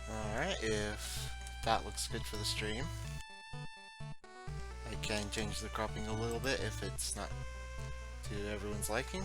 Alright, if that looks good for the stream, I can change the cropping a little bit if it's not to everyone's liking.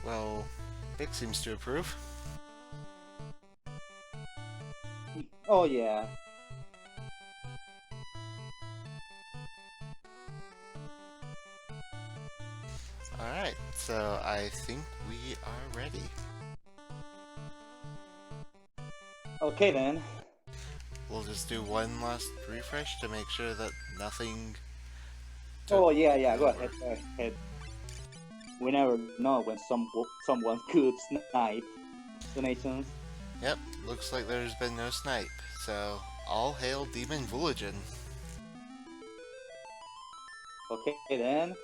Well, Vic seems to approve. Oh yeah. Alright, so I think we are ready. Okay then. We'll just do one last refresh to make sure that nothing took Oh yeah. Go over. ahead. Go ahead. We never know when someone could snipe donations. Yep, looks like there's been no snipe, so all hail Demon Vooligan. Okay then.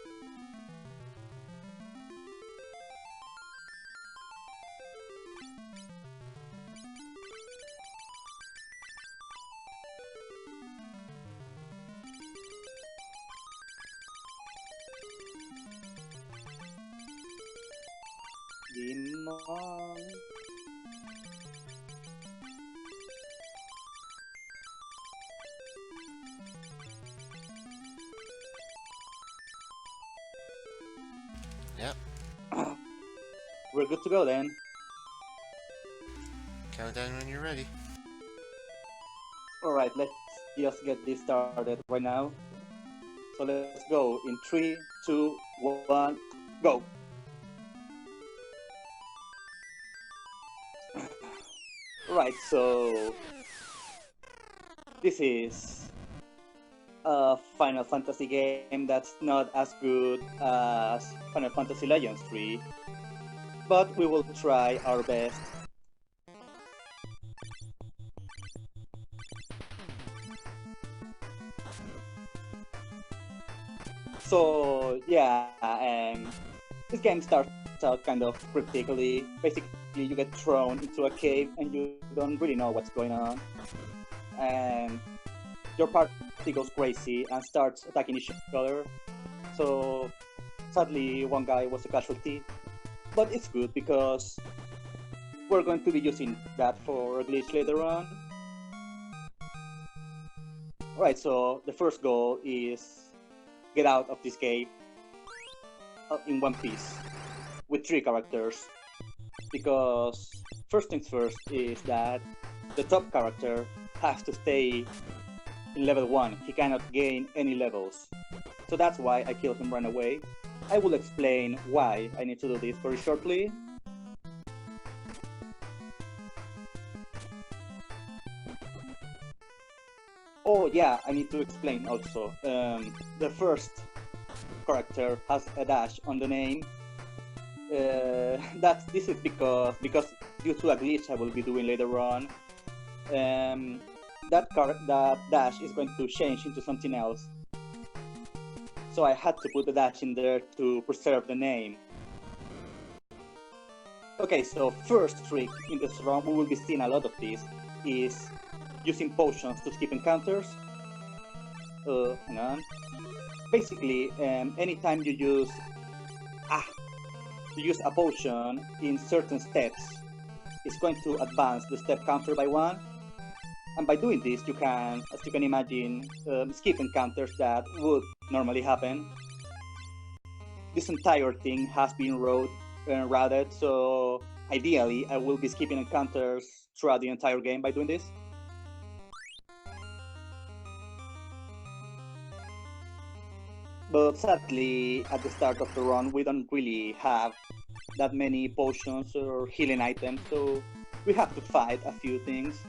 Demon. Yep, We're good to go then. count down when you're ready. Alright, let's just get this started right now. So let's go in 3, 2, 1, go! Right, so this is a Final Fantasy game that's not as good as Final Fantasy Legends 3, but we will try our best. So yeah, this game starts out kind of cryptically. Basically, you get thrown into a cave and you don't really know what's going on, and your party goes crazy and starts attacking each other. So sadly, one guy was a casualty, but it's good because we're going to be using that for a glitch later on. Alright, so the first goal is get out of this cave in one piece with 3 characters. Because first things first is that the top character has to stay in level 1. He cannot gain any levels. So that's why I killed him right away. I will explain why I need to do this very shortly. Oh yeah, I need to explain also. The first character has a dash on the name. This is because due to a glitch I will be doing later on. That dash is going to change into something else. So I had to put the dash in there to preserve the name. Okay, so first trick in this round, we will be seeing a lot of this, is using potions to skip encounters. Hang on. Basically, anytime you use a potion in certain steps, it's going to advance the step counter by 1. And by doing this, you can, as you can imagine, skip encounters that would normally happen. This entire thing has been routed, so ideally I will be skipping encounters throughout the entire game by doing this. But sadly, at the start of the run, we don't really have that many potions or healing items, so we have to fight a few things.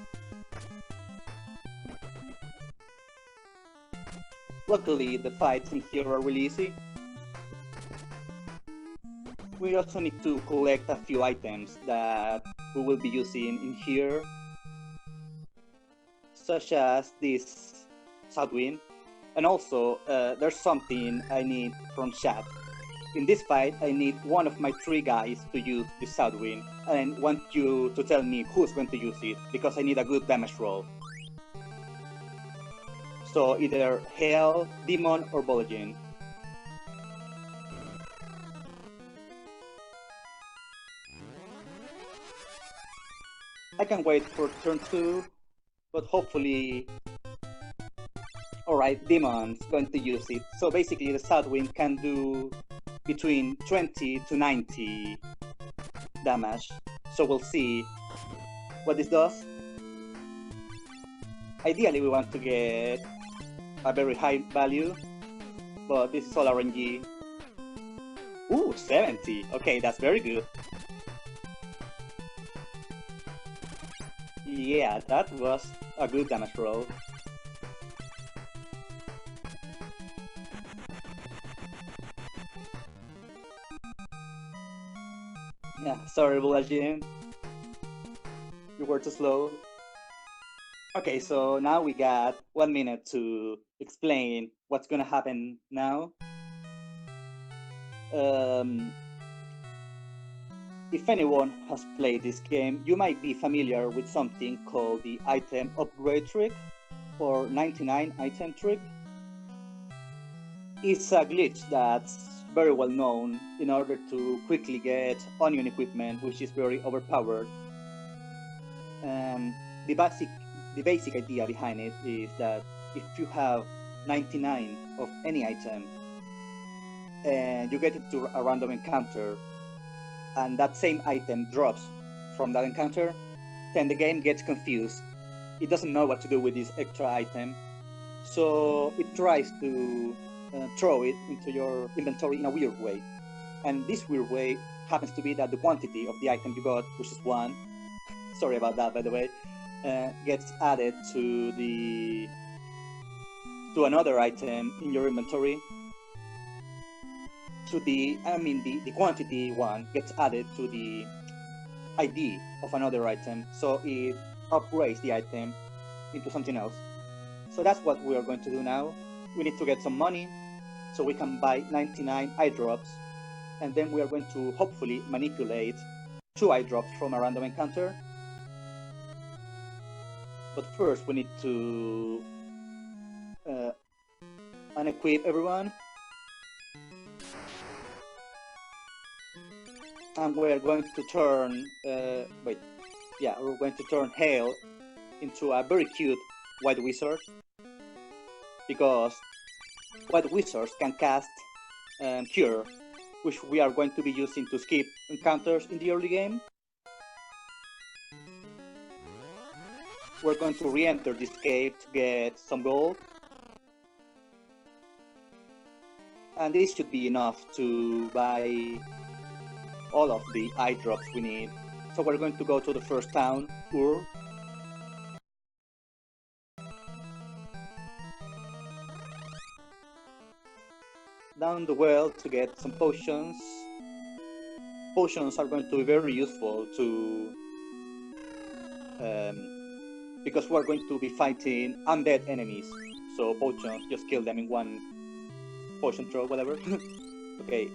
Luckily, the fights in here are really easy. We also need to collect a few items that we will be using in here. such as this Southwind. And also, there's something I need from chat. In this fight, I need one of my 3 guys to use the Southwind, and I want you to tell me who's going to use it, because I need a good damage roll. So either Hail, Demon, or Bolajin. I can wait for turn 2, but hopefully... Alright, Demon's going to use it. So basically the Southwind can do between 20 to 90 damage. So we'll see what this does. Ideally we want to get a very high value, but this is all RNG. Ooh, 70! Okay, that's very good. Yeah, that was a good damage roll. Yeah, sorry, Bulajin. You were too slow. Okay, so now we got 1 minute to explain what's gonna happen now. If anyone has played this game, you might be familiar with something called the item upgrade trick, or 99 item trick. It's a glitch that's very well known in order to quickly get onion equipment, which is very overpowered. The basic idea behind it is that if you have 99 of any item and you get into a random encounter and that same item drops from that encounter, then the game gets confused. It doesn't know what to do with this extra item, so it tries to throw it into your inventory in a weird way. And this weird way happens to be that the quantity of the item you got, which is 1, sorry about that by the way, gets added to another item in your inventory. The quantity 1 gets added to the ID of another item, so it upgrades the item into something else. So that's what we are going to do now. We need to get some money so we can buy 99 eye drops, and then we are going to hopefully manipulate 2 eye drops from a random encounter. But first we need to unequip everyone. And we're going to turn, we're going to turn Hail into a very cute white wizard, because white wizards can cast Cure, which we are going to be using to skip encounters in the early game. We're going to re-enter this cave to get some gold. And this should be enough to buy all of the eye drops we need. So we're going to go to the first town, Ur. Down the well to get some potions. Potions are going to be very useful to because we're going to be fighting undead enemies. So potions, just kill them in 1 potion throw, whatever. Okay.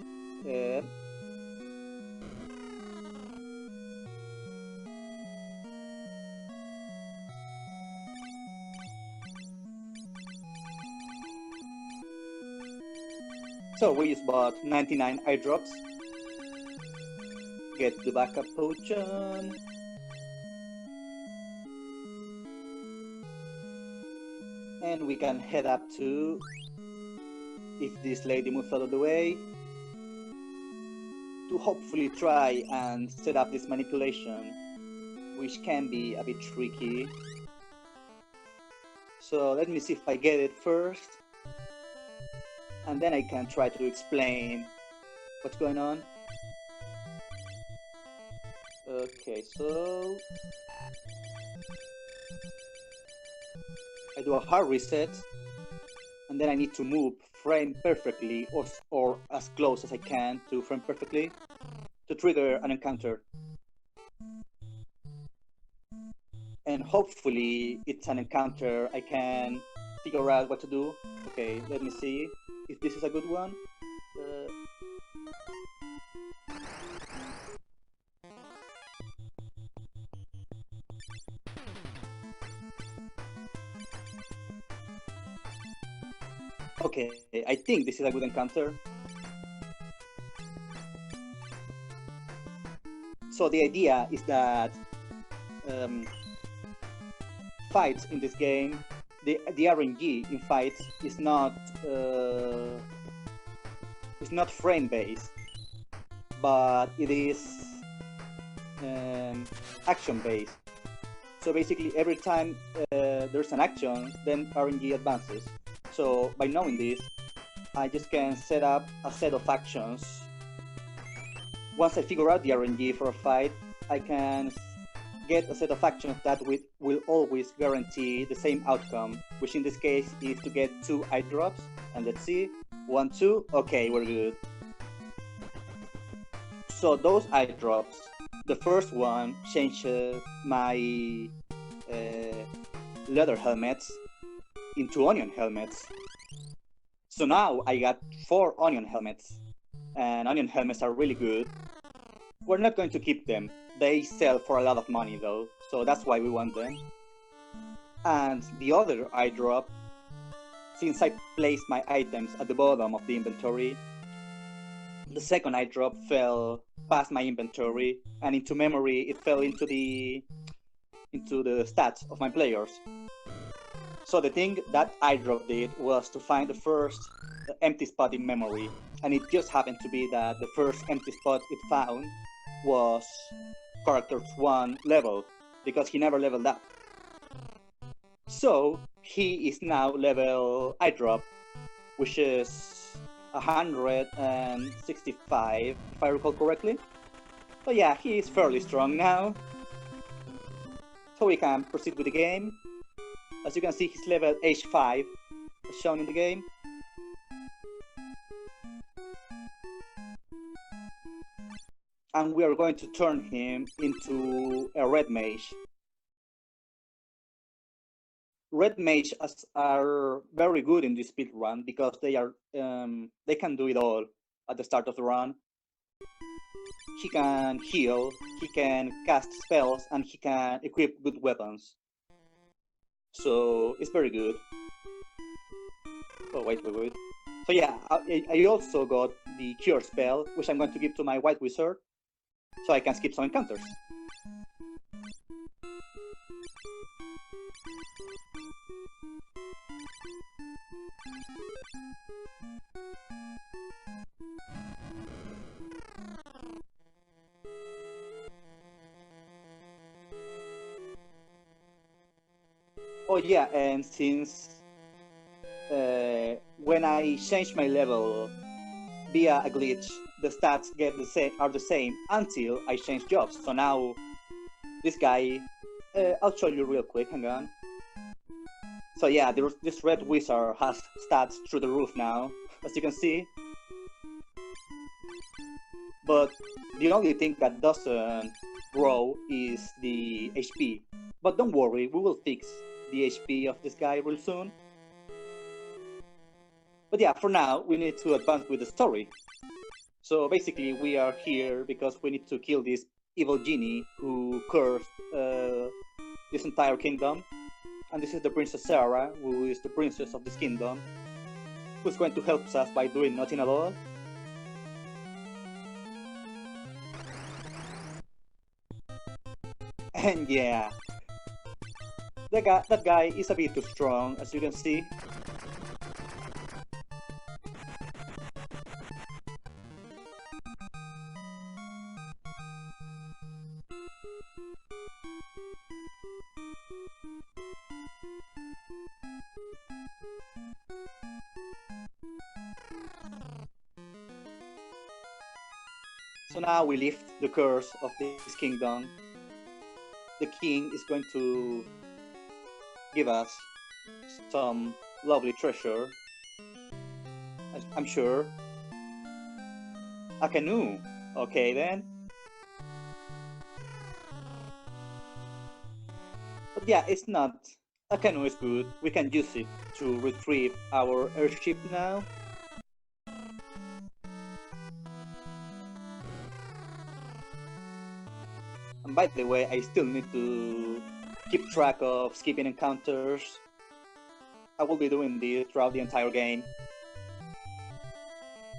So we just bought 99 eye drops. Get the backup potion. And we can head up to, if this lady moves out of the way, to hopefully try and set up this manipulation, which can be a bit tricky. So let me see if I get it first, and then I can try to explain what's going on. Okay, so I do a hard reset, and then I need to move frame perfectly, or as close as I can to frame perfectly, to trigger an encounter. and hopefully it's an encounter I can figure out what to do. Okay, let me see if this is a good one. Uh, okay, I think this is a good encounter. So the idea is that um, fights in this game, the RNG in fights is not frame based, but it is action based. So basically, every time there's an action, then RNG advances. So by knowing this, I just can set up a set of actions. Once I figure out the RNG for a fight, I can get a set of actions that will always guarantee the same outcome, which in this case is to get 2 eye drops. And let's see, 1, 2, okay, we're good. So those eye drops, the first one changes my leather helmets into onion helmets. So now I got 4 onion helmets, and onion helmets are really good. We're not going to keep them. They sell for a lot of money though, so that's why we want them. And the other eye drop, since I placed my items at the bottom of the inventory, the second eye drop fell past my inventory and into memory. It fell into the stats of my players. So the thing that eye drop did was to find the first empty spot in memory, and it just happened to be that the first empty spot it found was character 1 level, because he never leveled up. So he is now level eye drop, which is 165 if I recall correctly. So yeah, he is fairly strong now. So we can proceed with the game. As you can see, he's level H5 as shown in the game. And we are going to turn him into a red mage. Red mages are very good in this speed run because they can do it all at the start of the run. He can heal, he can cast spells, and he can equip good weapons. So it's very good. Oh wait. So yeah, I also got the cure spell, which I'm going to give to my white wizard, so I can skip some encounters. Oh yeah, and since when I change my level via a glitch, the stats are the same until I change jobs. So now this guy, I'll show you real quick. Hang on. So yeah, this red wizard has stats through the roof now, as you can see. But the only thing that doesn't grow is the HP. But don't worry, we will fix the HP of this guy real soon. But yeah, for now, we need to advance with the story. So basically, we are here because we need to kill this evil genie who cursed this entire kingdom. And this is the Princess Sarah, who is the princess of this kingdom, who's going to help us by doing nothing at all. And yeah, that guy is a bit too strong, as you can see. So now we lift the curse of this kingdom. The king is going to give us some lovely treasure, I'm sure. A canoe. Okay then. But yeah, it's not. A canoe is good. We can use it to retrieve our airship now. And by the way, I still need to keep track of skipping encounters. I will be doing this throughout the entire game.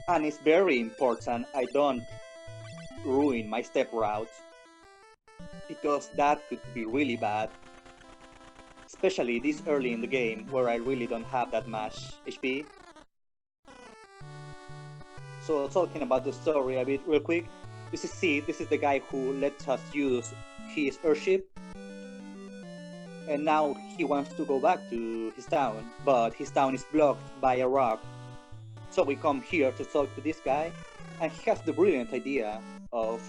And it's very important I don't ruin my step route, because that could be really bad. Especially this early in the game, where I really don't have that much HP. So talking about the story a bit real quick, this is Sid, this is the guy who lets us use his airship. And now he wants to go back to his town, but his town is blocked by a rock. So we come here to talk to this guy, and he has the brilliant idea of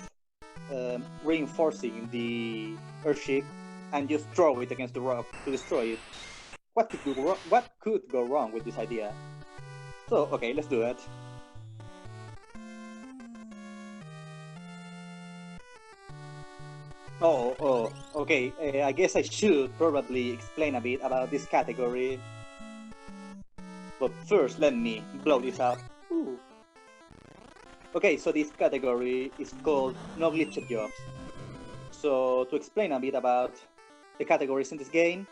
reinforcing the airship and just throw it against the rock to destroy it. What could go wrong with this idea? So, okay, let's do it. Oh, okay. I guess I should probably explain a bit about this category. But first, let me blow this up. Ooh. Okay, so this category is called No Glitched Jobs. So, to explain a bit about the categories in this game,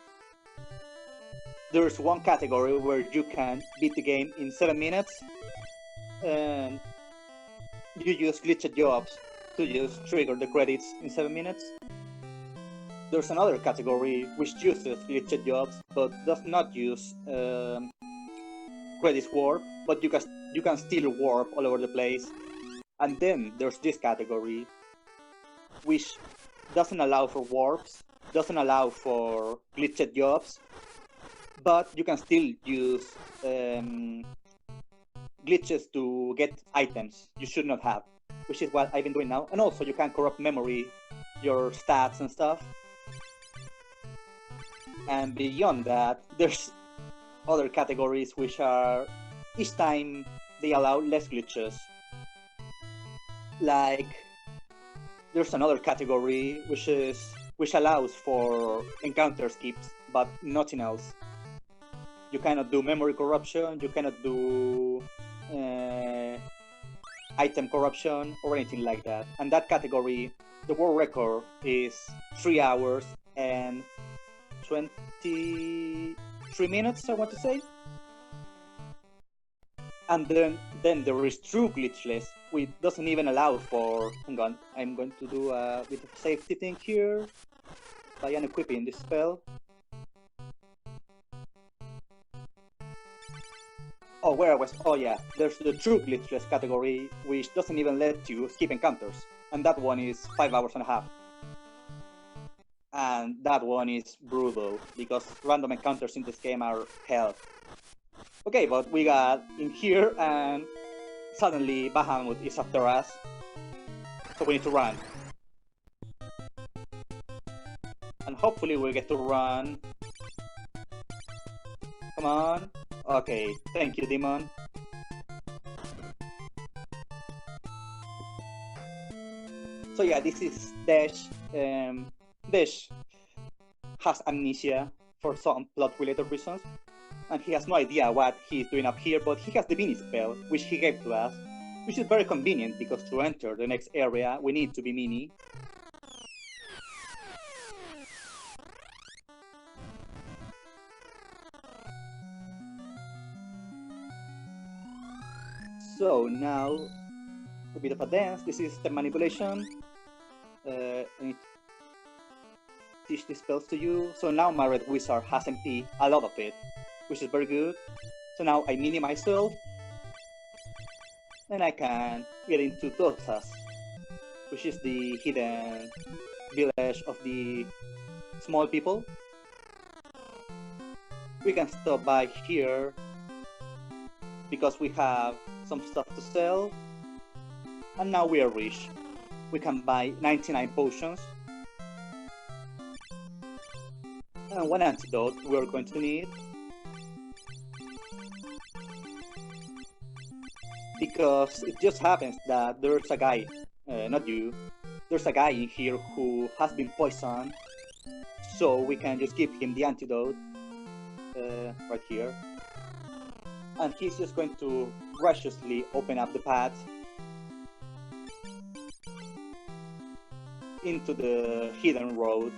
there's one category where you can beat the game in 7 minutes, and you use glitched jobs to just trigger the credits in 7 minutes. There's another category which uses glitched jobs but does not use credits warp, but you can still warp all over the place. And then there's this category which doesn't allow for warps, doesn't allow for glitched jobs, but you can still use glitches to get items you should not have, which is what I've been doing now. And also you can corrupt memory, your stats and stuff. And beyond that, there's other categories which are, each time they allow less glitches. Like, there's another category which allows for encounter skips, but nothing else. You cannot do memory corruption, you cannot do item corruption or anything like that. And that category, the world record is 3 hours and 23 minutes, I want to say. And then there is true glitchless, which doesn't even allow for... Hang on, I'm going to do a bit of safety thing here by unequipping this spell. Oh, where I was... Oh yeah, there's the true glitchless category, which doesn't even let you skip encounters. And that one is 5 hours and a half. And that one is brutal, because random encounters in this game are hell. Okay, but we got in here, and suddenly Bahamut is after us. So we need to run. And hopefully we'll get to run. Come on. Okay, thank you, Demon. So yeah, this is Dash. Dash has amnesia for some plot-related reasons, and he has no idea what he's doing up here, but he has the mini spell, which he gave to us, which is very convenient, because to enter the next area, we need to be mini. So now, a bit of a dance. This is the manipulation. I need to teach these spells to you. So now my red wizard has MP, a lot of it, which is very good. So now I mini myself, and I can get into Tosas, which is the hidden village of the small people. We can stop by here because we have some stuff to sell, and now we are rich. We can buy 99 potions, and one antidote we are going to need, because it just happens that there's a guy, not you, there's a guy in here who has been poisoned. So we can just give him the antidote right here. And he's just going to graciously open up the path into the hidden road.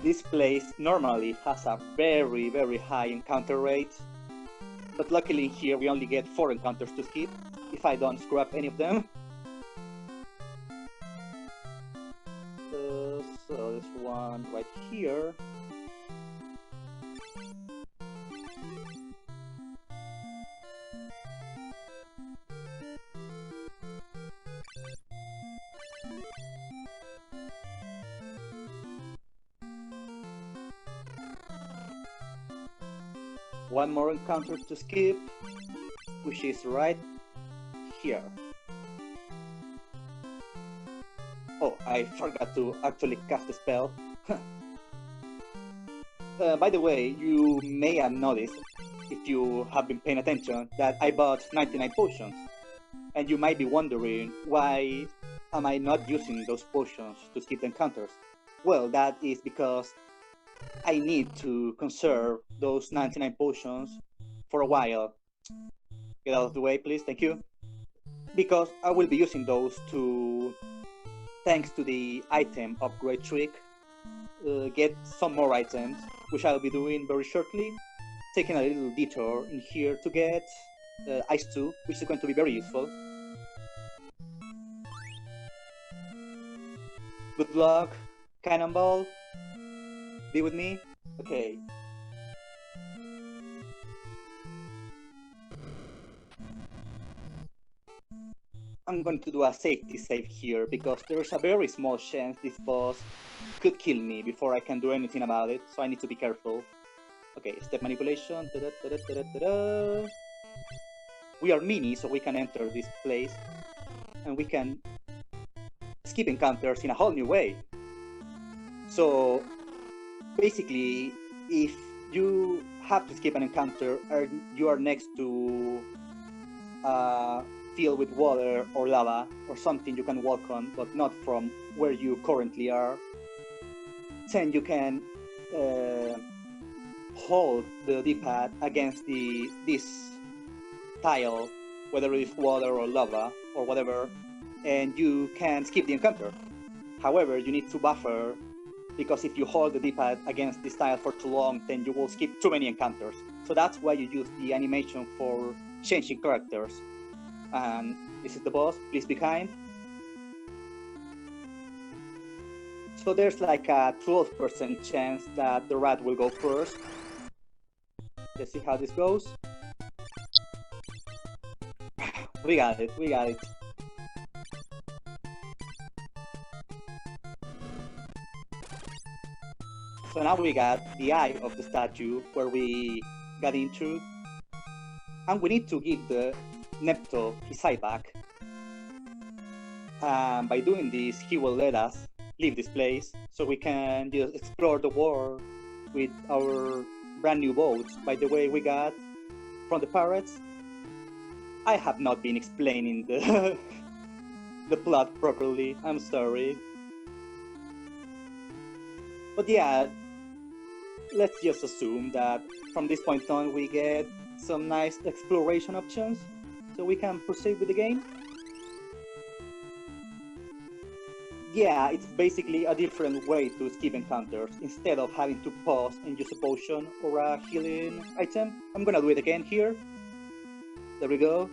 This place normally has a very, very high encounter rate, but luckily here we only get 4 encounters to skip, if I don't screw up any of them. So there's one right here. One more encounter to skip, which is right here. Oh, I forgot to actually cast a spell. By the way, you may have noticed, if you have been paying attention, that I bought 99 potions. And you might be wondering, why am I not using those potions to skip the encounters? Well, that is because I need to conserve those 99 potions for a while. Get out of the way, please, thank you. Because I will be using those to, thanks to the item upgrade trick, get some more items, which I'll be doing very shortly. Taking a little detour in here to get Ice 2, which is going to be very useful. Good luck, Cannonball. Be with me? Okay. I'm going to do a safety save here because there's a very small chance this boss could kill me before I can do anything about it, so I need to be careful. Okay, step manipulation. We are mini, so we can enter this place and we can skip encounters in a whole new way. So basically, if you have to skip an encounter or you are next to a field with water or lava or something you can walk on, but not from where you currently are, then you can hold the D-pad against this tile, whether it's water or lava or whatever, and you can skip the encounter. However, you need to buffer, because if you hold the D-pad against this tile for too long, then you will skip too many encounters. So that's why you use the animation for changing characters. And this is the boss, please be kind. So there's like a 12% chance that the rat will go first. Let's see how this goes. We got it, we got it. So now we got the eye of the statue where we got into, and we need to give the Nepto his eye back. By doing this, he will let us leave this place so we can just explore the world with our brand new boats. By the way, we got from the pirates. I have not been explaining the plot properly, I'm sorry. But yeah, let's just assume that from this point on we get some nice exploration options, so we can proceed with the game. Yeah, it's basically a different way to skip encounters. Instead of having to pause and use a potion or a healing item, I'm gonna do it again here. There we go.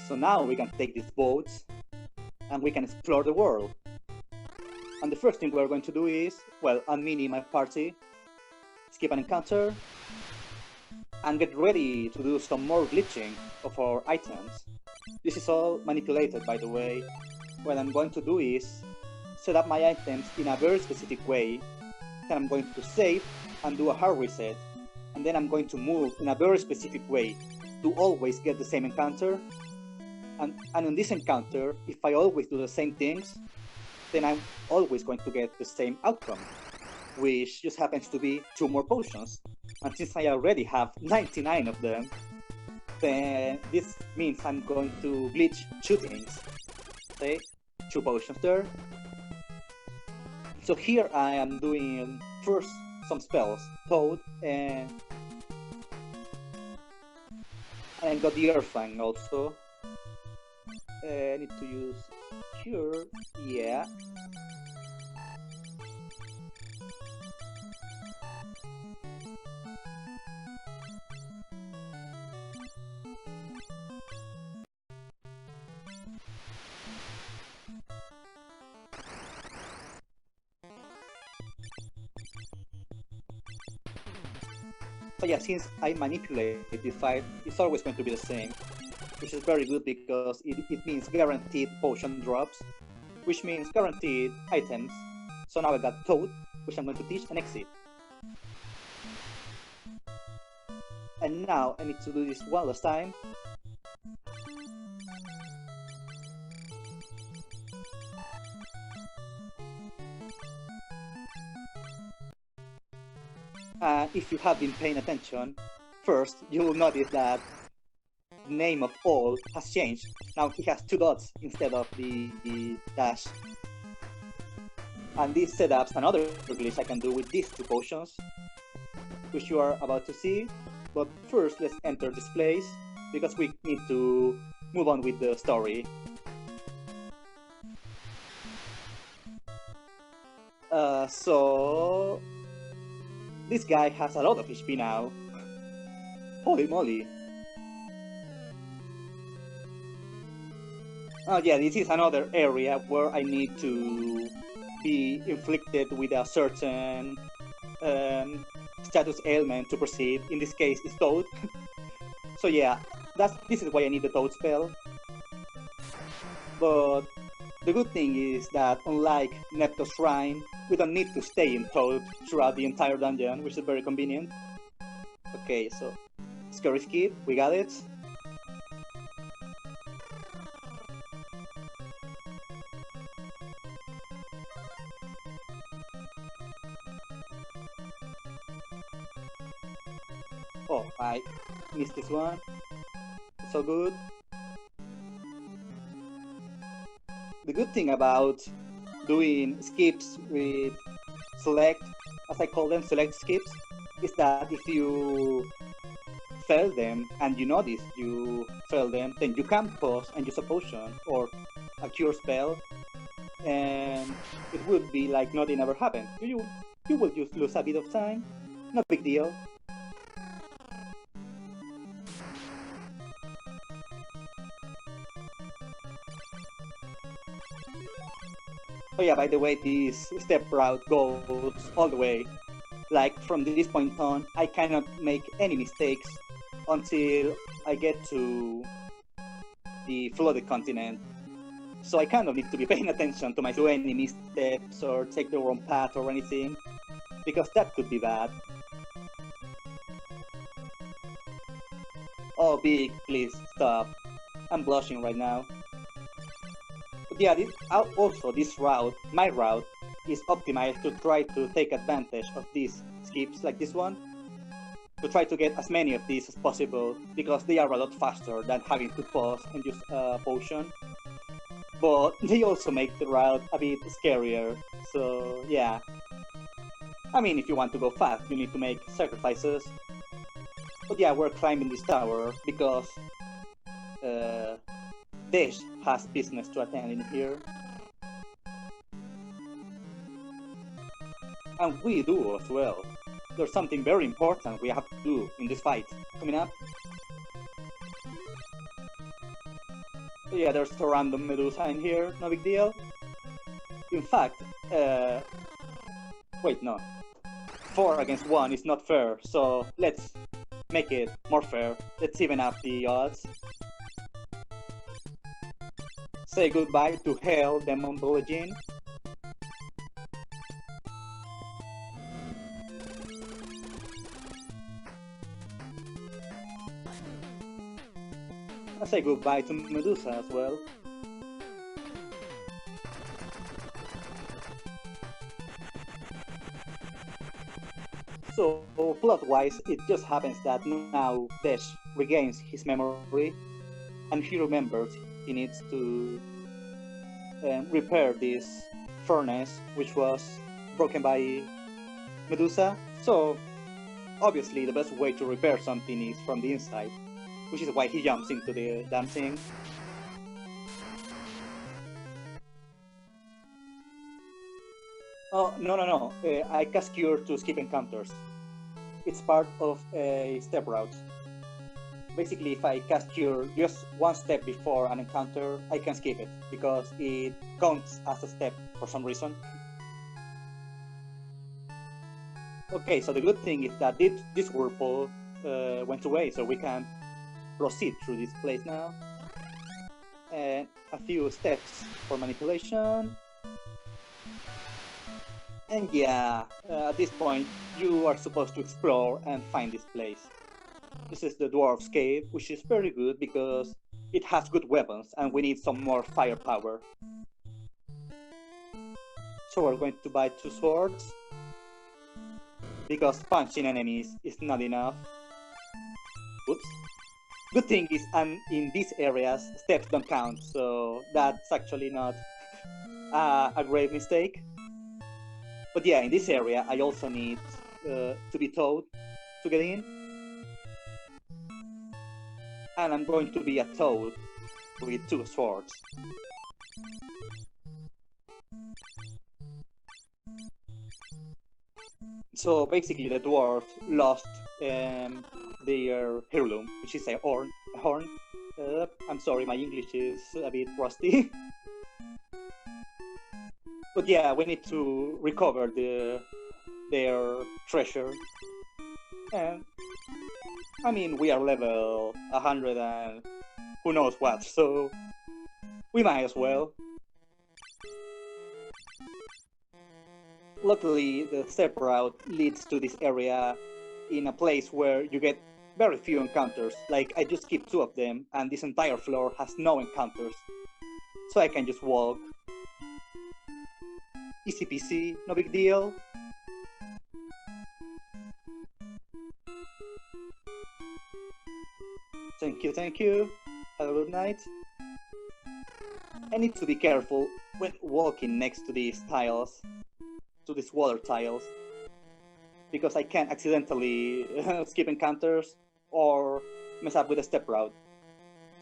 So now we can take these boats and we can explore the world. And the first thing we're going to do is, well, unmini my party, skip an encounter, and get ready to do some more glitching of our items. This is all manipulated, by the way. What I'm going to do is set up my items in a very specific way. Then I'm going to save and do a hard reset, and then I'm going to move in a very specific way. to always get the same encounter. And on this encounter, if I always do the same things, then I'm always going to get the same outcome, which just happens to be 2 more potions. And since I already have 99 of them, then this means I'm going to glitch 2 things. Okay, 2 potions there. So here I am doing first some spells, Toad, and I got the Earthfang also. I need to use Cure, yeah. So yeah, since I manipulate the fight, it's always going to be the same, which is very good because it means guaranteed potion drops, which means guaranteed items. So now I got Toad, which I'm going to teach and exit. And now I need to do this one last time. If you have been paying attention, first you will notice that the name of all has changed. Now he has 2 dots instead of the dash. And this setups another glitch I can do with these 2 potions, which you are about to see. But first let's enter this place, because we need to move on with the story. So this guy has a lot of HP now. Holy moly. Oh yeah, this is another area where I need to be inflicted with a certain status ailment to proceed. In this case, it's Toad. So yeah, this is why I need the Toad spell. But the good thing is that unlike Neptos Shrine, we don't need to stay in Toad throughout the entire dungeon, which is very convenient. Okay, so Scary Skip, we got it. Oh, I missed this one. So good. The good thing about doing skips with select, as I call them, select skips, is that if you fail them and you notice you fail them, then you can pause and use a potion or a cure spell, and it would be like nothing ever happened. You will just lose a bit of time, no big deal. Oh yeah, by the way, this step route goes all the way. Like, from this point on, I cannot make any mistakes until I get to the flooded continent. So I kind of need to be paying attention to any missteps or take the wrong path or anything, because that could be bad. Oh, Big, please stop. I'm blushing right now. But yeah, also this route, my route, is optimized to try to take advantage of these skips like this one, to try to get as many of these as possible, because they are a lot faster than having to pause and use a potion. But they also make the route a bit scarier, so yeah. I mean, if you want to go fast, you need to make sacrifices. But yeah, we're climbing this tower because Desh has business to attend in here. And we do as well. There's something very important we have to do in this fight coming up. So yeah, there's a random Medusa in here, no big deal. In fact, wait, no. 4 against 1 is not fair, so let's make it more fair. Let's even up the odds. Say goodbye to Hell, Demon Bulgin. and say goodbye to Medusa as well. So, plot-wise, it just happens that now Desh regains his memory, and he remembers he needs to repair this furnace, which was broken by Medusa. So, obviously, the best way to repair something is from the inside, which is why he jumps into the damn thing. Oh, no. I cast Cure to skip encounters. It's part of a step route. Basically, if I cast Cure just one step before an encounter, I can skip it, because it counts as a step for some reason. Okay, so the good thing is that this whirlpool went away, so we can proceed through this place now. And a few steps for manipulation. And yeah, at this point, you are supposed to explore and find this place. This is the Dwarf's Cave, which is very good because it has good weapons and we need some more firepower. So we're going to buy 2 swords, because punching enemies is not enough. Oops. Good thing is, in these areas, steps don't count, so that's actually not a great mistake. But yeah, in this area, I also need to be towed to get in. And I'm going to be a toad with 2 swords. So basically, the dwarf lost their heirloom, which is a horn. I'm sorry, my English is a bit rusty. But yeah, we need to recover their treasure. And I mean, we are level 100 and who knows what, so we might as well. Luckily, the step route leads to this area in a place where you get very few encounters. Like, I just skipped 2 of them, and this entire floor has no encounters. So I can just walk. Easy peasy, no big deal. Thank you. Have a good night. I need to be careful when walking next to these tiles, to these water tiles, because I can accidentally skip encounters or mess up with the step route.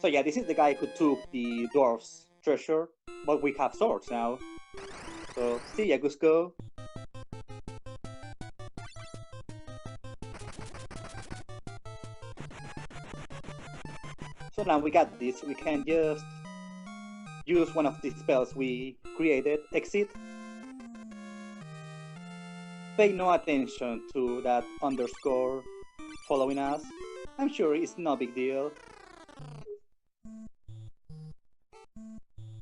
So yeah, this is the guy who took the dwarf's treasure, but we have swords now. So see ya, Cusco. So now we got this, we can just use one of the spells we created, exit. Pay no attention to that underscore following us. I'm sure it's no big deal.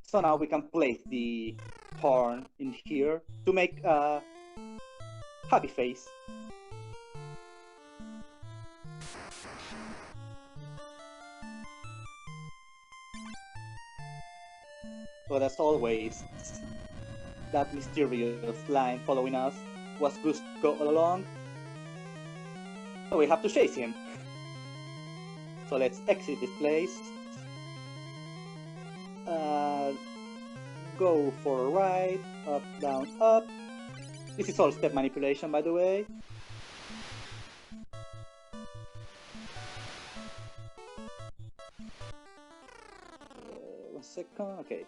So now we can place the horn in here to make a happy face. But as always, that mysterious line following us was Cusco all along. So we have to chase him. So let's exit this place. Go for a ride, up, down, up. This is all step manipulation, by the way. One second, okay.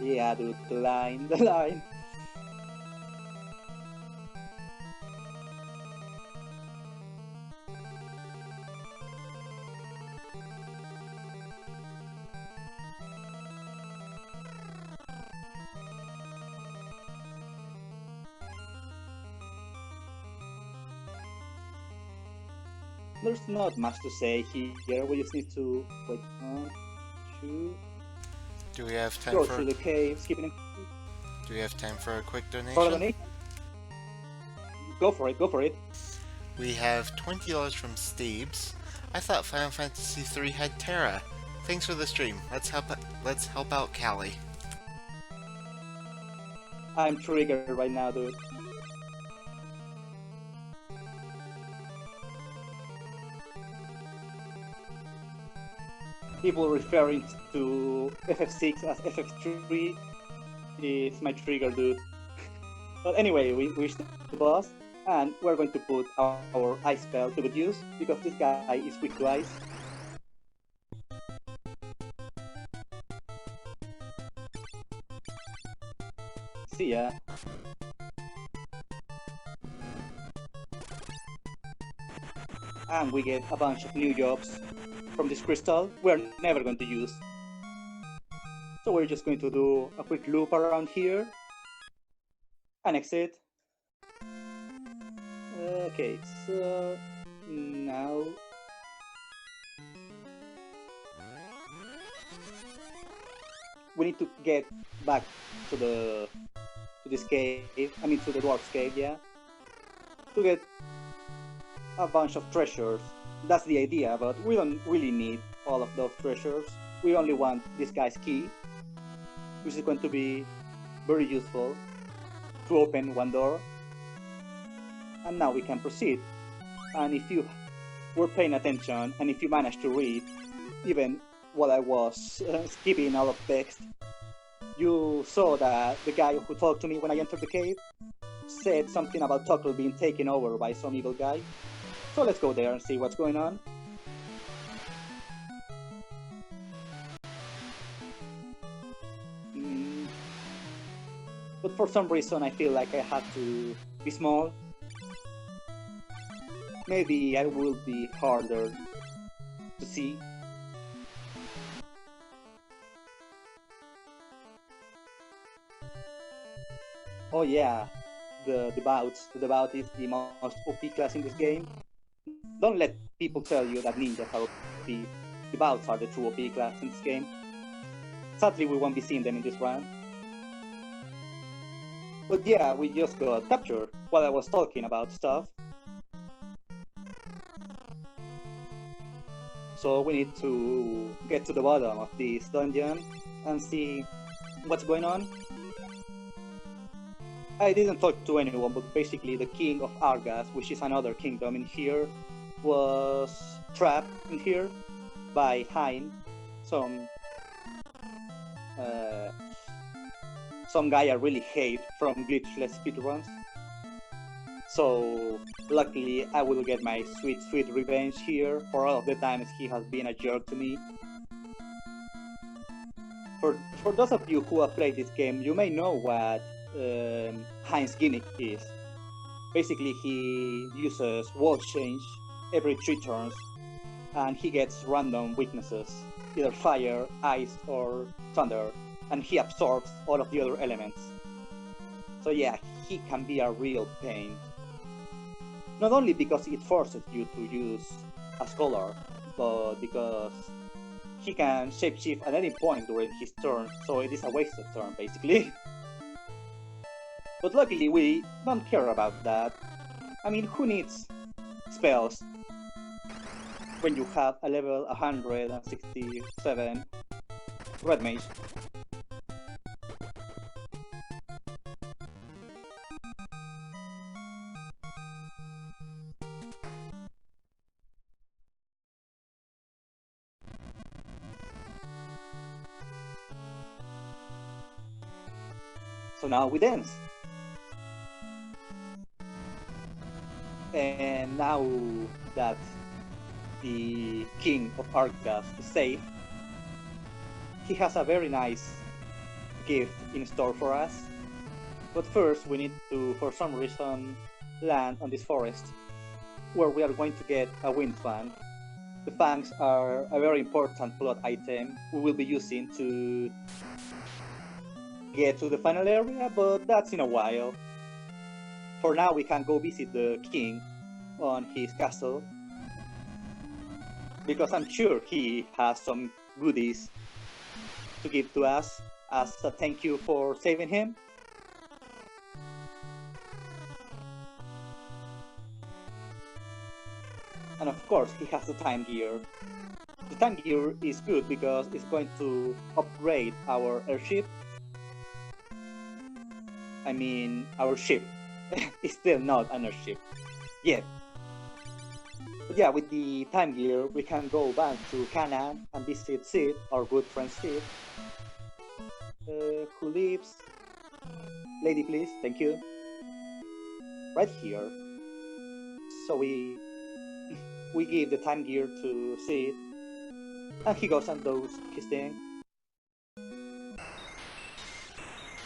Yeah, dude, the line. There's not much to say here. We just need to wait on to Do we have time go for? through the cave, skipping. Do we have time for a quick For donation? donation? Go for it, go for it. We have $20 from Steebs. I thought Final Fantasy III had Terra. Thanks for the stream. Let's help out Callie. I'm triggered right now, dude. People referring to FF6 as FF3 is my trigger, dude. But anyway, we reached the boss, and we're going to put our ice spell to good use, because this guy is weak to ice. See ya. And we get a bunch of new jobs from this crystal we're never going to use. So we're just going to do a quick loop around here and exit. Okay, so now we need to get back to this cave. I mean, to the dwarf's cave, yeah, to get a bunch of treasures. That's the idea, but we don't really need all of those treasures. We only want this guy's key, which is going to be very useful to open one door. And now we can proceed. And if you were paying attention, and if you managed to read, even while I was skipping out of text, you saw that the guy who talked to me when I entered the cave said something about Tuckle being taken over by some evil guy. So let's go there and see what's going on. But for some reason I feel like I had to be small. Maybe I will be harder to see. Oh yeah, the Devout. The Devout is the most OP class in this game. Don't let people tell you that ninjas are OP. Devouts are the true OP class in this game. Sadly, we won't be seeing them in this round. But yeah, we just got captured while I was talking about stuff. So we need to get to the bottom of this dungeon and see what's going on. I didn't talk to anyone, but basically the king of Argas, which is another kingdom in here, was trapped in here by Hein, some guy I really hate from glitchless speedruns. So luckily I will get my sweet revenge here for all of the times he has been a jerk to me. For those of you who have played this game, you may know what Hein's gimmick is. Basically, he uses wall change every 3 turns, and he gets random weaknesses, either fire, ice, or thunder, and he absorbs all of the other elements. So yeah, he can be a real pain. Not only because it forces you to use a scholar, but because he can shapeshift at any point during his turn, so it is a wasted turn, basically. But luckily, we don't care about that. I mean, who needs spells when you have a level 167 red mage? So now we dance. And now that the king of Argas is safe, he has a very nice gift in store for us. But first we need to, for some reason, land on this forest, where we are going to get a wind fang. The fangs are a very important plot item we will be using to get to the final area, but that's in a while. For now, we can go visit the king on his castle, because I'm sure he has some goodies to give to us as a thank you for saving him. And of course, he has the time gear. The time gear is good because it's going to upgrade our airship. I mean, our ship. It's still not an airship yet. But yeah, with the time gear, we can go back to Canaan and visit Sid, our good friend Sid, who lives. Lady, please, thank you. Right here. So we give the time gear to Sid, and he goes and does his thing,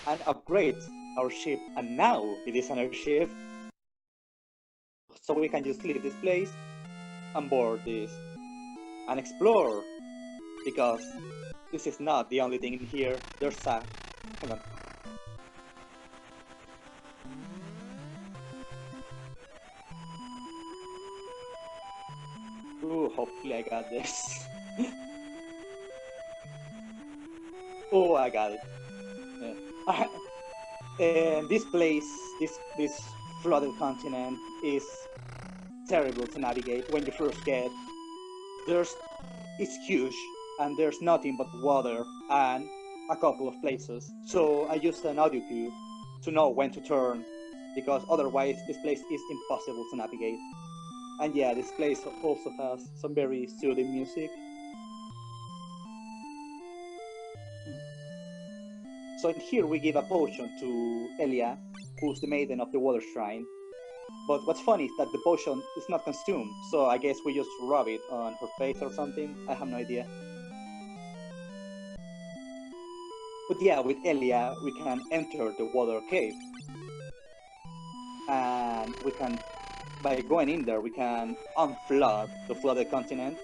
and upgrades our ship, and now it is an airship. So we can just leave this place and board this and explore, because this is not the only thing in here. There's a... hang on. Ooh, hopefully I got this. Oh, I got it. Yeah. And this place, this flooded continent is terrible to navigate when you first get. It's huge, and there's nothing but water and a couple of places. So I used an audio cue to know when to turn, because otherwise this place is impossible to navigate. And yeah, this place also has some very soothing music. So in here we give a potion to Elia, who's the maiden of the water shrine. But what's funny is that the potion is not consumed, so I guess we just rub it on her face or something. I have no idea. But yeah, with Elia we can enter the water cave. And we can, by going in there, we can unflood the flooded continent,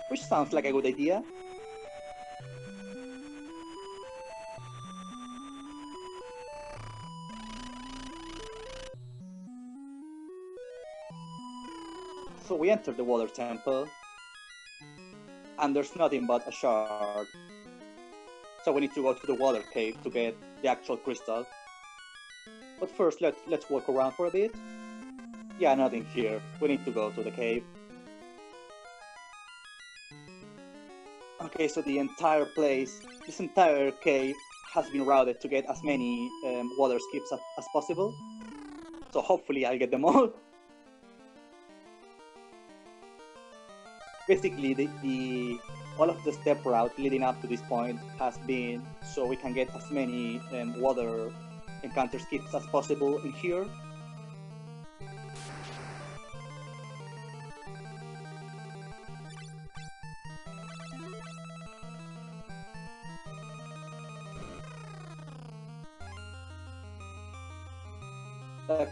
which sounds like a good idea. So we enter the water temple, and there's nothing but a shard. So we need to go to the water cave to get the actual crystal. But first, let's walk around for a bit. Yeah, nothing here. We need to go to the cave. Okay, so the entire place, this entire cave has been routed to get as many water skips as possible. So hopefully I'll get them all. Basically, all of the step route leading up to this point has been so we can get as many water encounter skips as possible in here.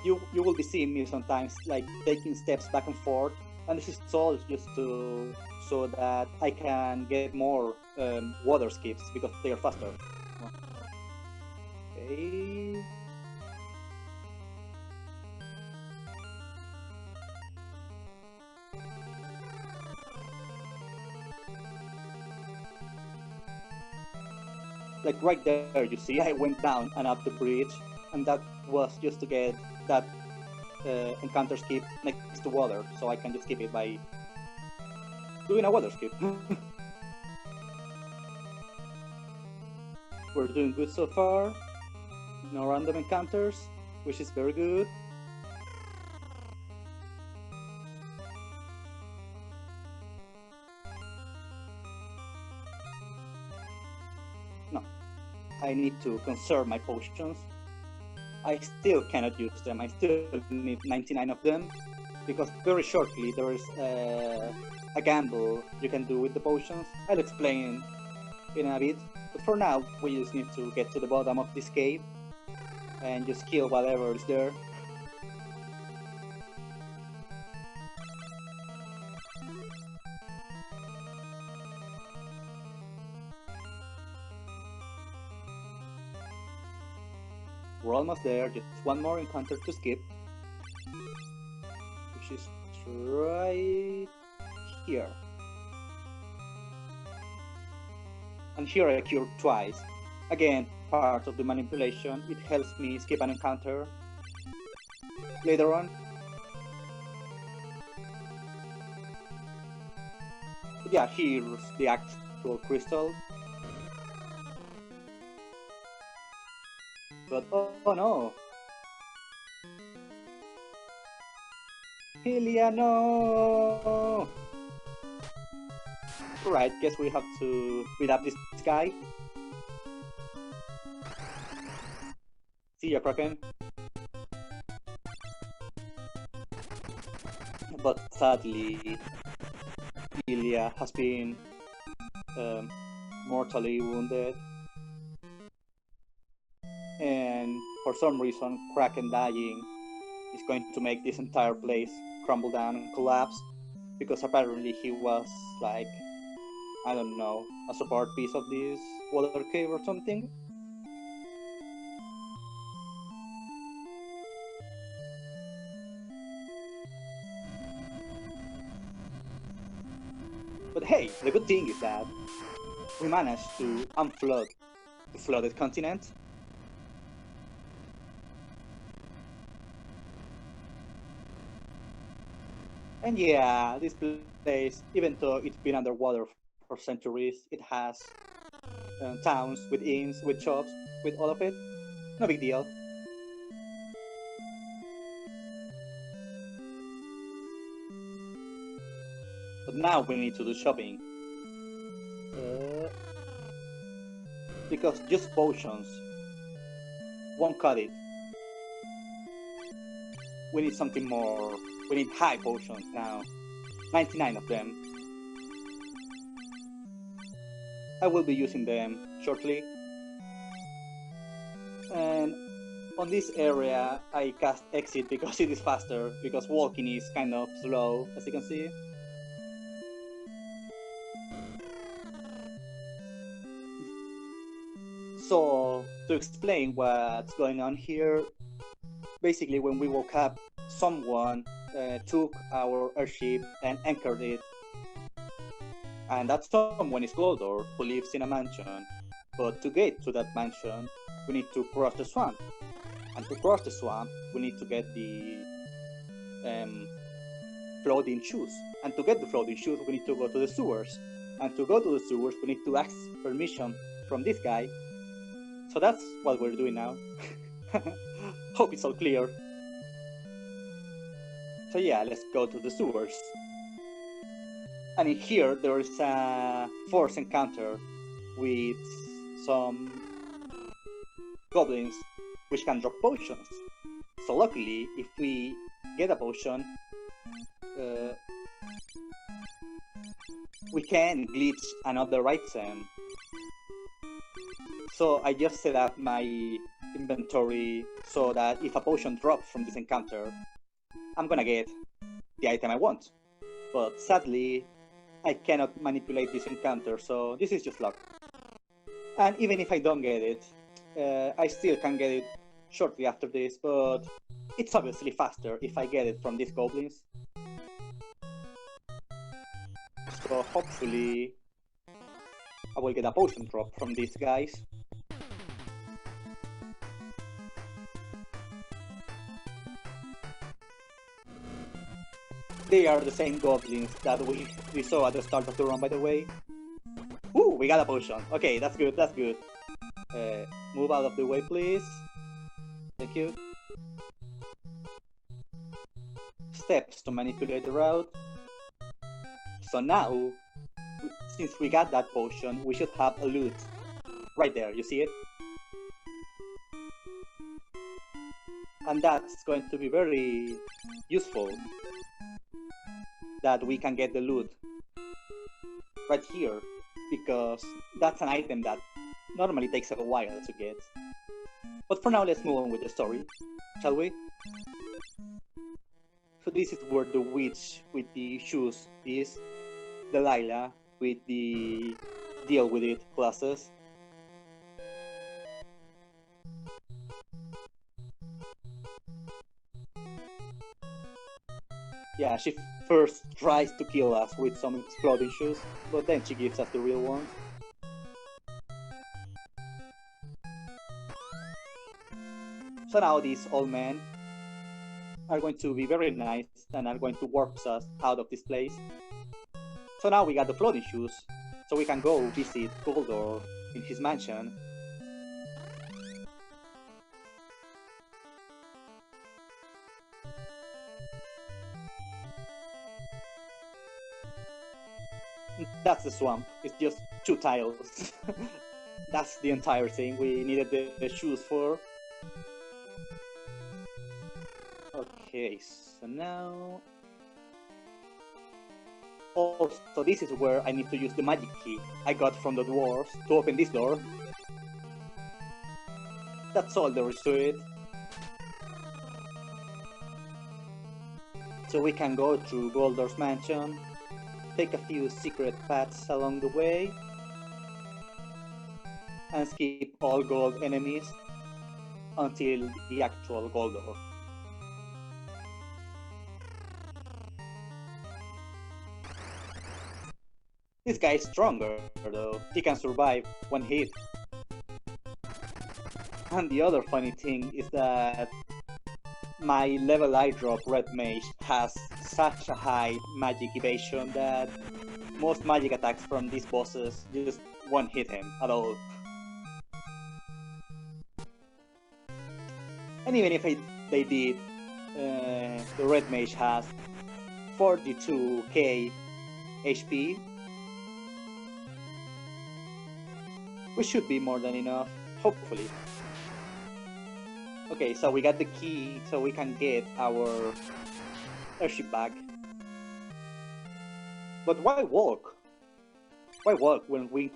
You will be seeing me sometimes like taking steps back and forth, and this is all just so that I can get more water skips because they are faster. Okay. Like right there, you see, I went down and up the bridge, and that was just to get that encounter skip next to water, so I can just skip it by doing a water skip. We're doing good so far. No random encounters, which is very good. No, I need to conserve my potions. I still cannot use them. I still need 99 of them, because very shortly there is a gamble you can do with the potions. I'll explain in a bit, but for now we just need to get to the bottom of this cave and just kill whatever is there. We're almost there, just one more encounter to skip, which is right here. And here I cured twice. Again, part of the manipulation, it helps me skip an encounter later on. yeah, here's the actual crystal. But oh no, Hylia, no! Right, guess we have to beat up this guy. See ya, Kraken. But sadly, Hylia has been mortally wounded. And for some reason, Kraken dying is going to make this entire place crumble down and collapse. Because apparently he was like, I don't know, a support piece of this water cave or something. But hey, the good thing is that we managed to unflood the flooded continent. And yeah, this place, even though it's been underwater for centuries, it has towns with inns, with shops, with all of it. No big deal. But now we need to do shopping. Because just potions won't cut it. We need something more. We need high potions now. 99 of them. I will be using them shortly. And on this area, I cast exit because it is faster, because walking is kind of slow, as you can see. So, to explain what's going on here, basically when we woke up, someone took our airship and anchored it. And that someone is Goldor, who lives in a mansion. But to get to that mansion, we need to cross the swamp. And to cross the swamp, we need to get the floating shoes. And to get the floating shoes, we need to go to the sewers. And to go to the sewers, we need to ask permission from this guy. So that's what we're doing now. Hope it's all clear. So yeah, let's go to the sewers. And in here, there is a force encounter with some goblins which can drop potions. So luckily, if we get a potion, we can glitch another item. So I just set up my inventory so that if a potion drops from this encounter, I'm gonna get the item I want. But sadly, I cannot manipulate this encounter, so this is just luck. And even if I don't get it, I still can get it shortly after this, but it's obviously faster if I get it from these goblins. So hopefully I will get a potion drop from these guys. They are the same goblins that we saw at the start of the run, by the way. Ooh, we got a potion. Okay, that's good, that's good. Move out of the way, please. Thank you. Steps to manipulate the route. So now, since we got that potion, we should have a loot. Right there, you see it? And that's going to be very useful. That we can get the loot right here, because that's an item that normally takes a while to get. But for now, let's move on with the story, shall we? So this is where the witch with the shoes is, Delilah with the deal with it classes. Yeah, she first tries to kill us with some exploding shoes, but then she gives us the real ones. So now these old men are going to be very nice and are going to warp us out of this place. So now we got the floating shoes, so we can go visit Goldor in his mansion. That's the swamp. It's just 2 tiles. That's the entire thing we needed the shoes for. Okay, so now... Oh, so this is where I need to use the magic key I got from the dwarves to open this door. That's all there is to it. So we can go to Goldor's mansion, take a few secret paths along the way, and skip all gold enemies until the actual Goldor. This guy is stronger though, he can survive 1 hit. And the other funny thing is that my level I drop red mage has such a high magic evasion that most magic attacks from these bosses just won't hit him at all. And even if they did, the red mage has 42k HP, which should be more than enough, hopefully. Okay, so we got the key so we can get our airship back. But why walk? Why walk when we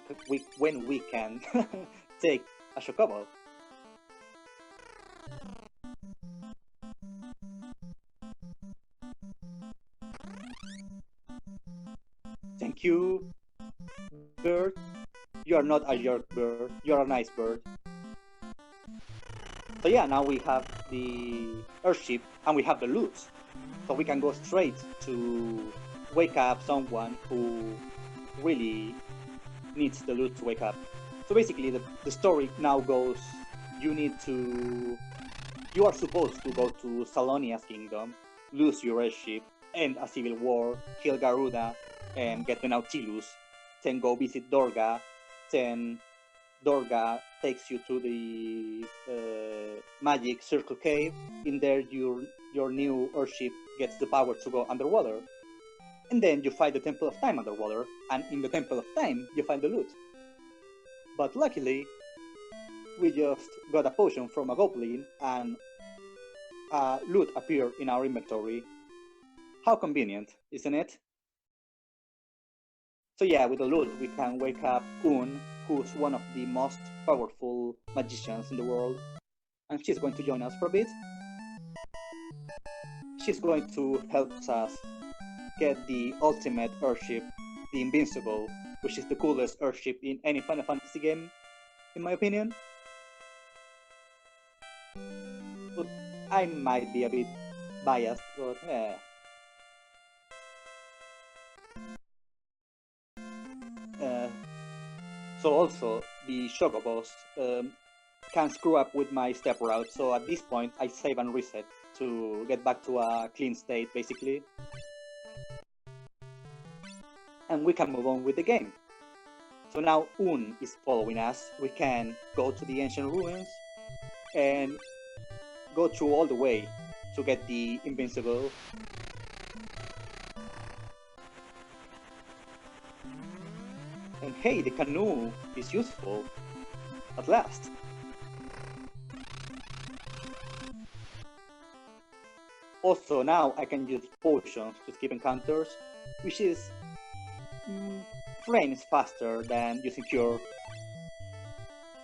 can take a chocobo? Thank you, bird. You are not a jerk bird. You are a nice bird. So yeah, now we have the airship and we have the loot. So we can go straight to wake up someone who really needs the loot to wake up. So basically the story now goes, you are supposed to go to Salonia's kingdom, lose your airship, end a civil war, kill Garuda, and get the Nautilus, then go visit Dorga, then Dorga takes you to the magic circle cave. In there, your new airship gets the power to go underwater. And then you fight the Temple of Time underwater, and in the Temple of Time, you find the loot. But luckily, we just got a potion from a goblin, and loot appeared in our inventory. How convenient, isn't it? So yeah, with the loot, we can wake up Un, who's one of the most powerful magicians in the world, and she's going to join us for a bit. She's going to help us get the ultimate airship, the Invincible, which is the coolest airship in any Final Fantasy game, in my opinion. But I might be a bit biased, but so also, the Chocobos can screw up with my step route, so at this point I save and reset to get back to a clean state, basically. And we can move on with the game. So now Un is following us, we can go to the ancient ruins and go through all the way to get the Invincible. And hey, the canoe is useful, at last. Also, now I can use potions to skip encounters, which is frames faster than using cure.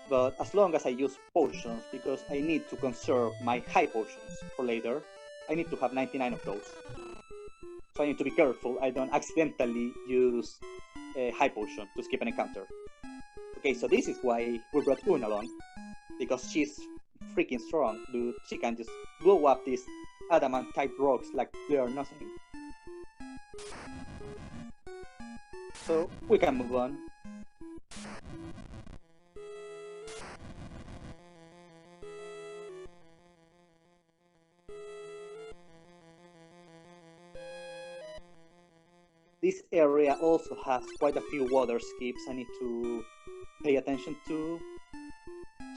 But as long as I use potions, because I need to conserve my high potions for later, I need to have 99 of those. So I need to be careful I don't accidentally use a high potion to skip an encounter. Okay, so this is why we brought Un along, because she's freaking strong, dude. She can just blow up these adamant type rocks like they are nothing. So we can move on. This area also has quite a few water skips I need to pay attention to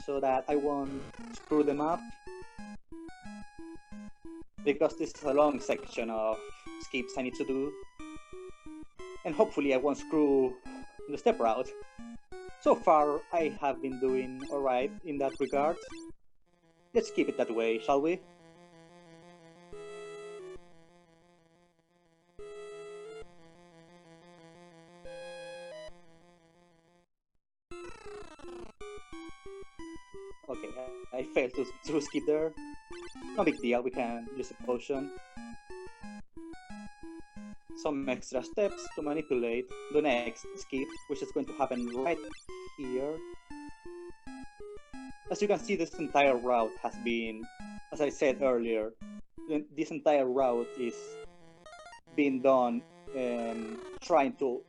so that I won't screw them up. Because this is a long section of skips I need to do. And hopefully I won't screw the step route. So far, I have been doing alright in that regard. Let's keep it that way, shall we? Okay, I failed to skip there. No big deal, we can use a potion. Some extra steps to manipulate the next skip, which is going to happen right here. As you can see, this entire route has been, as I said earlier, this entire route is being done trying to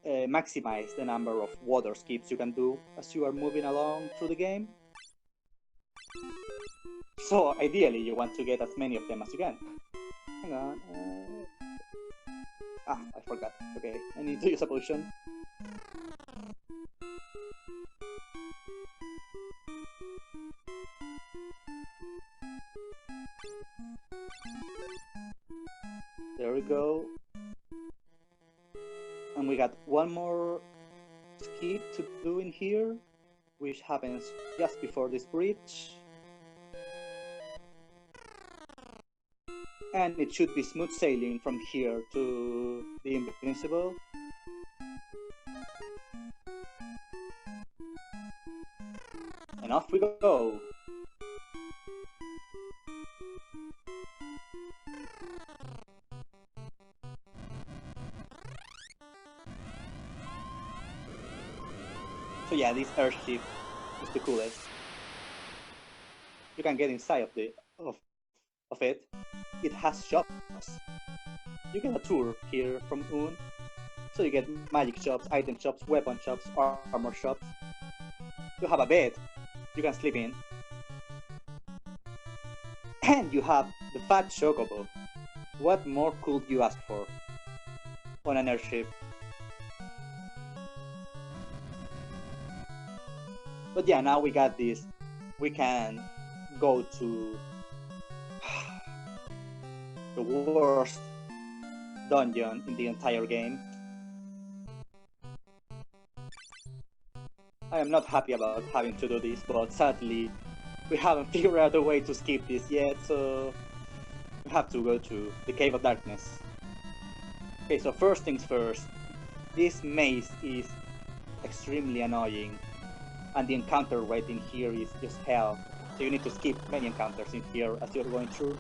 maximize the number of water skips you can do as you are moving along through the game. So ideally, you want to get as many of them as you can. Hang on. I forgot. Okay, I need to use a potion. There we go. And we got one more skip to do in here, which happens just before this bridge. And it should be smooth sailing from here to the Invincible. And off we go! So yeah, this airship is the coolest. You can get inside of it. It has shops. You get a tour here from Oon. So you get magic shops, item shops, weapon shops, armor shops. You have a bed you can sleep in. And you have the Fat Chocobo. What more could you ask for on an airship? But yeah, now we got this. We can go to the worst dungeon in the entire game. I am not happy about having to do this, but sadly we haven't figured out a way to skip this yet, so we have to go to the Cave of Darkness. Okay, so first things first, this maze is extremely annoying, and the encounter rate in here is just hell, so you need to skip many encounters in here as you're going through.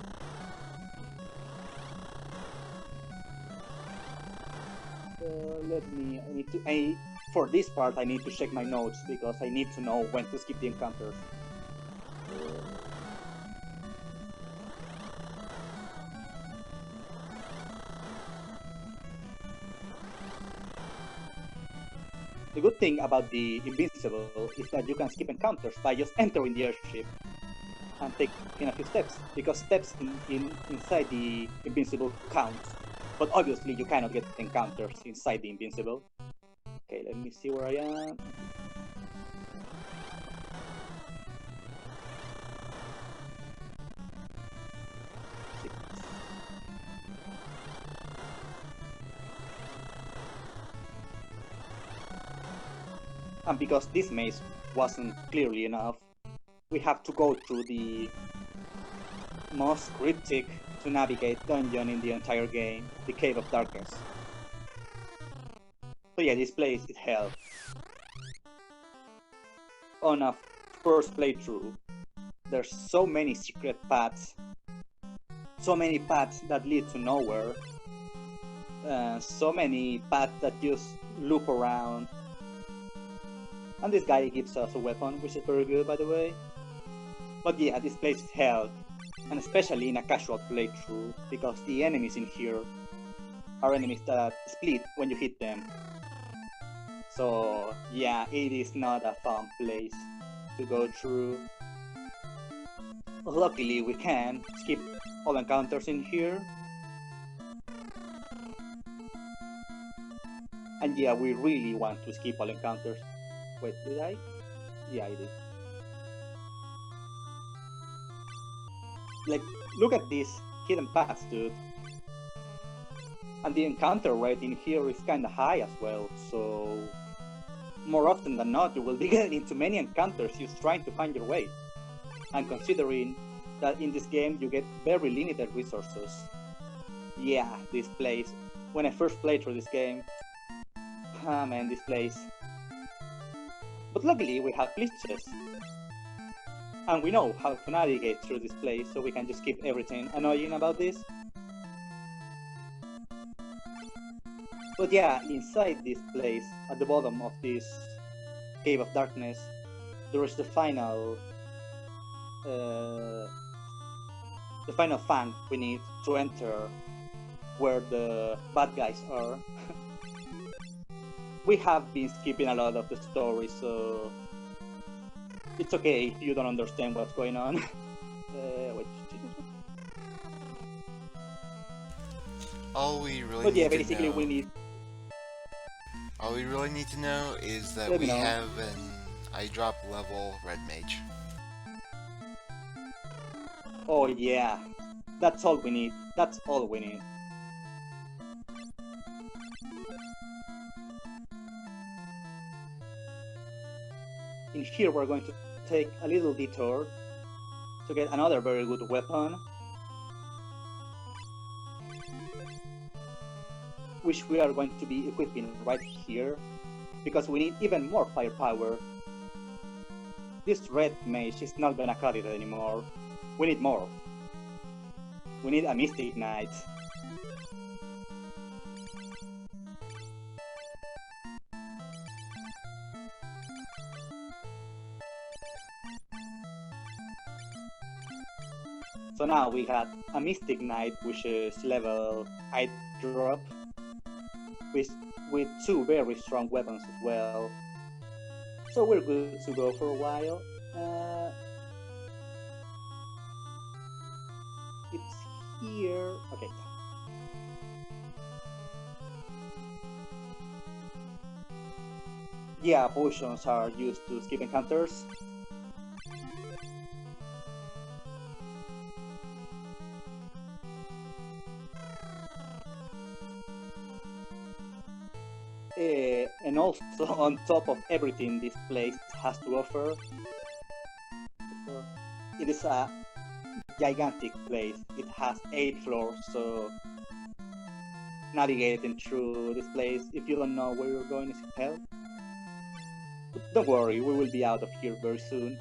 For this part I need to check my notes because I need to know when to skip the encounters. The good thing about the Invincible is that you can skip encounters by just entering the airship and taking a few steps, because steps inside the Invincible counts. But obviously you cannot get encounters inside the Invincible. Okay, let me see where I am. And because this maze wasn't clearly enough, we have to go through the most cryptic to navigate dungeon in the entire game, the Cave of Darkness. So yeah, this place is hell. On a first playthrough, there's so many secret paths, so many paths that lead to nowhere, so many paths that just loop around. And this guy gives us a weapon, which is very good, by the way. But yeah, this place is hell, and especially in a casual playthrough, because the enemies in here are enemies that split when you hit them. So yeah, it is not a fun place to go through. Luckily, we can skip all encounters in here. And yeah, we really want to skip all encounters. Wait, did I? Yeah, I did. Like, look at these hidden paths, dude. And the encounter rate in here is kinda high as well, so more often than not, you will be getting into many encounters just trying to find your way. And considering that in this game you get very limited resources. Yeah, this place. When I first played through this game, ah man, this place. But luckily we have glitches. And we know how to navigate through this place, so we can just keep everything annoying about this. But yeah, inside this place, at the bottom of this Cave of Darkness, there is the final fang we need to enter where the bad guys are. We have been skipping a lot of the story, so it's okay if you don't understand what's going on. Wait. All we really But yeah, need to basically know, we need. all we really need to know is that Let we me know. have an eyedrop level red mage. Oh yeah, that's all we need. That's all we need. In here we're going to take a little detour to get another very good weapon, which we are going to be equipping right here, because we need even more firepower. This red mage is not gonna cut it anymore. We need more. We need a Mystic Knight. So now we got a Mystic Knight, which is level 8 drop, with two very strong weapons as well. So we're good to go for a while. It's here. Okay. Yeah, potions are used to skip encounters. And also, on top of everything this place has to offer, it is a gigantic place. It has 8 floors, so navigating through this place, if you don't know where you're going, is hell. But don't worry, we will be out of here very soon.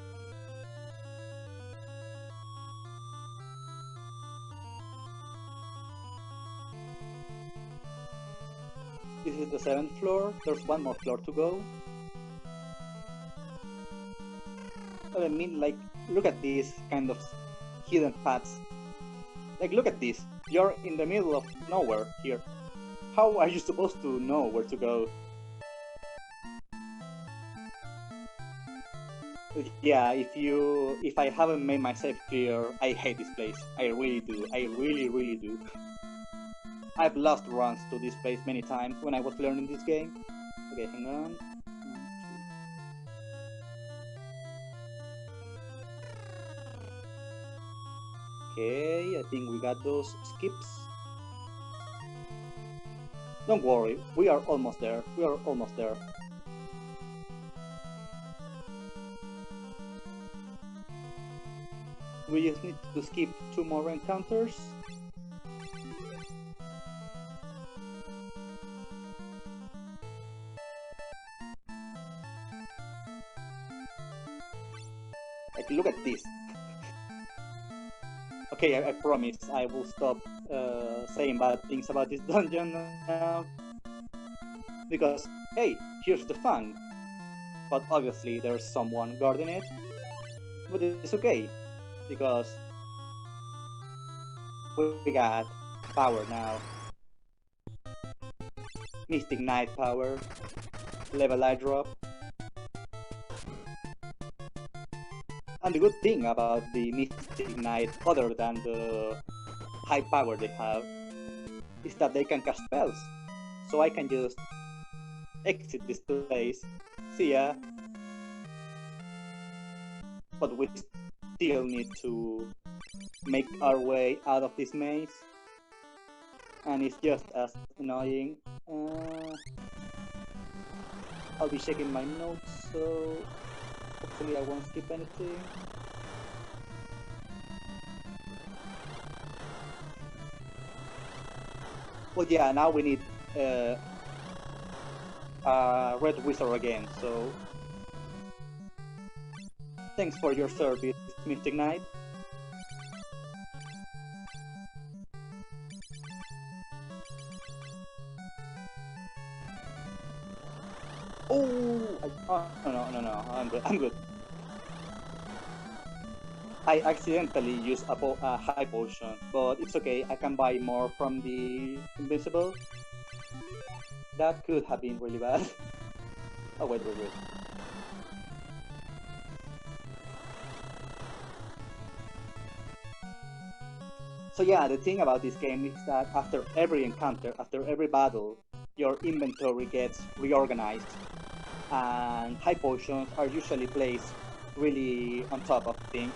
This is the 7th floor. There's one more floor to go. But I mean, like, look at these kind of hidden paths. Like, look at this. You're in the middle of nowhere here. How are you supposed to know where to go? But yeah, if I haven't made myself clear, I hate this place. I really do. I really do. I've lost runs to this place many times when I was learning this game. Okay, hang on. Okay, I think we got those skips. Don't worry, we are almost there. We are almost there. We just need to skip 2 more encounters. Like, look at this. Okay, I promise I will stop saying bad things about this dungeon now. Because, hey, here's the fun. But obviously there's someone guarding it. But it's okay, because we got power now. Mystic Knight power, level I drop. And the good thing about the Mystic Knight, other than the high power they have, is that they can cast spells. So I can just exit this place. See ya. But we still need to make our way out of this maze. And it's just as annoying. I'll be checking my notes, so hopefully I won't skip anything. Well, yeah, now we need Red Wizard again, so thanks for your service, Mystic Knight. Oh, no, I'm good. I accidentally used a high potion, but it's okay, I can buy more from the Invincible. That could have been really bad. Oh, wait. So yeah, the thing about this game is that after every encounter, after every battle, your inventory gets reorganized, and high potions are usually placed really on top of things.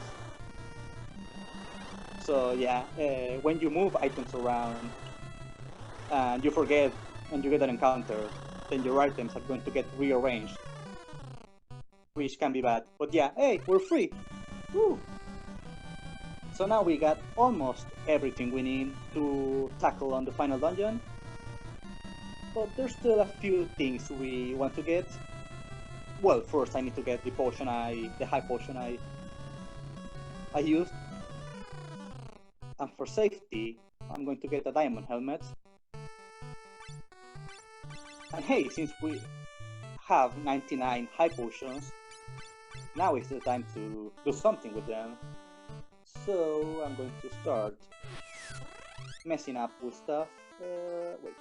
So yeah, when you move items around and you forget and you get an encounter, then your items are going to get rearranged, which can be bad. But yeah, hey, we're free! Woo! So now we got almost everything we need to tackle on the final dungeon. But there's still a few things we want to get. Well, first I need to get the high potion I used. And for safety, I'm going to get a diamond helmet. And hey, since we have 99 high potions, now is the time to do something with them. So I'm going to start messing up with stuff. Wait.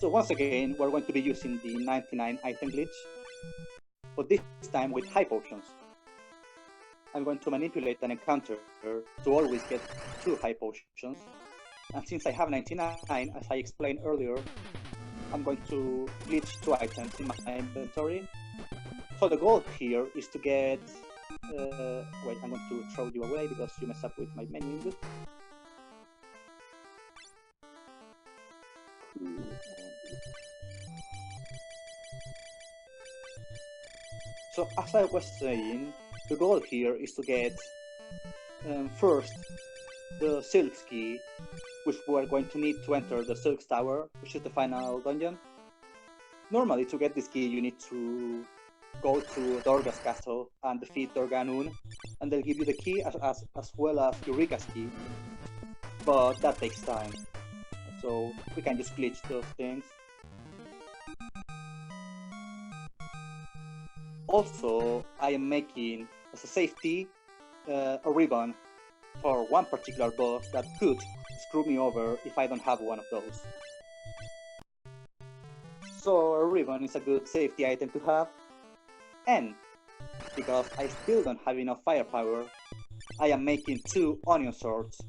So once again, we're going to be using the 99 item glitch, but this time with high potions. I'm going to manipulate an encounter to always get 2 high potions. And since I have 99, as I explained earlier, I'm going to glitch 2 items in my inventory. So the goal here is to get... wait, I'm going to throw you away because you mess up with my menu. So as I was saying, the goal here is to get first the Silk's Key, which we're going to need to enter the Silk's Tower, which is the final dungeon. Normally, to get this key, you need to go to Dorga's castle and defeat Dorganun, and they'll give you the key as well as Eureka's key. But that takes time, so we can just glitch those things. Also, I am making, as a safety, a ribbon for one particular boss that could screw me over if I don't have one of those. So a ribbon is a good safety item to have, and because I still don't have enough firepower, I am making 2 onion swords,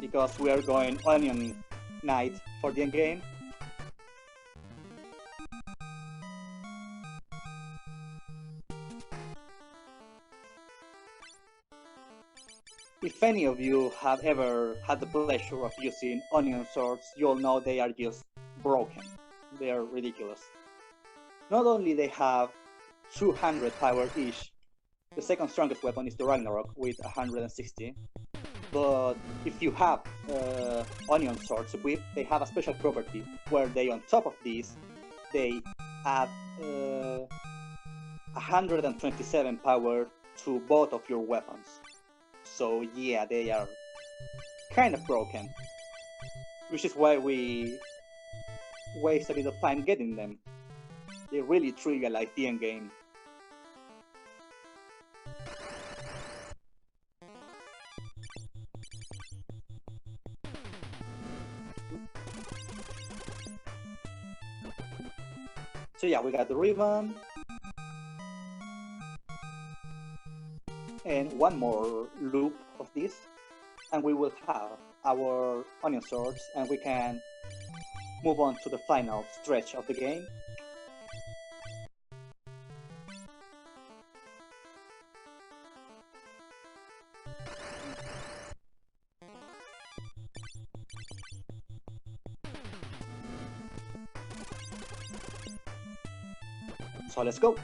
because we are going Onion Knight for the endgame. If any of you have ever had the pleasure of using onion swords, you'll know they are just broken. They are ridiculous. Not only they have 200 power each, the second strongest weapon is the Ragnarok with 160, but if you have onion swords equipped, they have a special property where they, on top of these, they add 127 power to both of your weapons. So yeah, they are kind of broken, which is why we waste a bit of time getting them. They really trivialize the endgame. So yeah, we got the ribbon. and one more loop of this, and we will have our onion swords, and we can move on to the final stretch of the game. So let's go.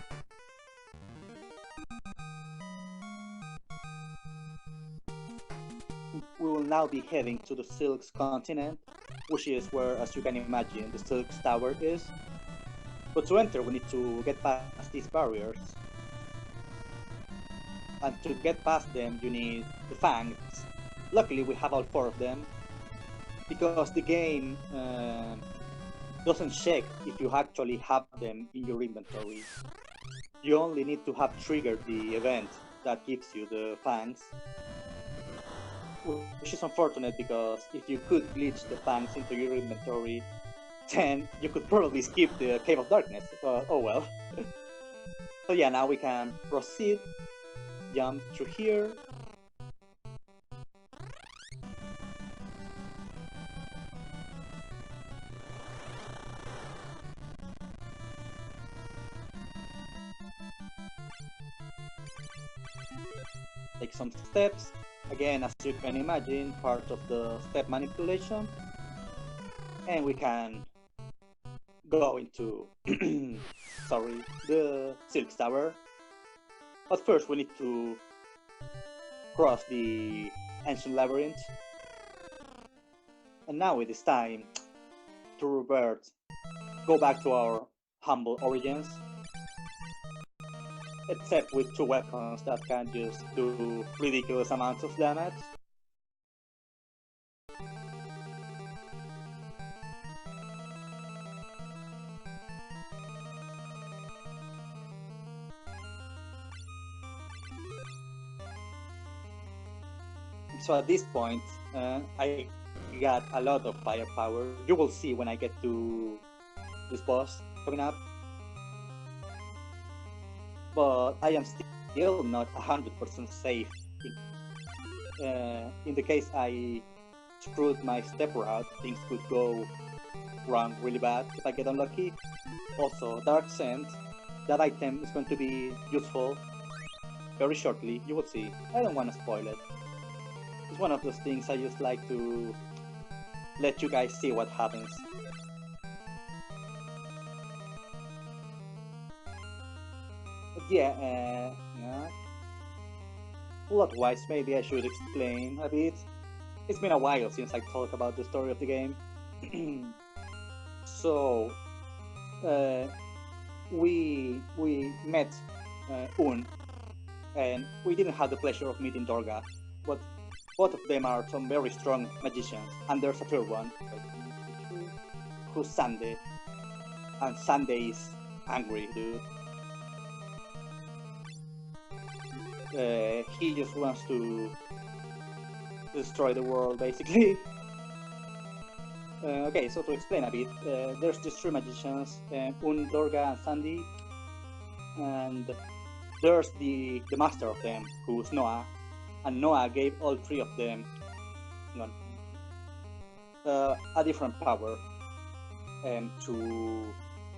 We will now be heading to the Silks continent, which is where, as you can imagine, the Silks Tower is. But to enter, we need to get past these barriers. And to get past them, you need the fangs. Luckily, we have all 4 of them, because the game doesn't check if you actually have them in your inventory. You only need to have triggered the event that gives you the fangs, which is unfortunate because if you could glitch the fangs into your inventory, then you could probably skip the Cave of Darkness. Oh well. So yeah, now we can proceed, jump through here. Take some steps. Again, as you can imagine, part of the step manipulation. And we can go into the Silk Tower. But first we need to cross the ancient labyrinth. And now it is time to go back to our humble origins. Except with 2 weapons that can just do ridiculous amounts of damage. So at this point, I got a lot of firepower. You will see when I get to this boss coming up. But I am still not 100% safe. In the case I screwed my step route, things could go wrong really bad if I get unlucky. Also, Dark Scent, that item is going to be useful very shortly, you will see. I don't want to spoil it. It's one of those things I just like to let you guys see what happens. But yeah, plot-wise, maybe I should explain a bit. It's been a while since I talked about the story of the game. So, we met Un, and we didn't have the pleasure of meeting Dorga, but both of them are some very strong magicians, and there's a third one, who's Sande, and Sande is angry, dude. He just wants to destroy the world, basically. Okay, so to explain a bit, there's these 3 magicians, Un, Dorga, and Sandy, and there's the master of them, who's Noah, and Noah gave all 3 of them a different power. To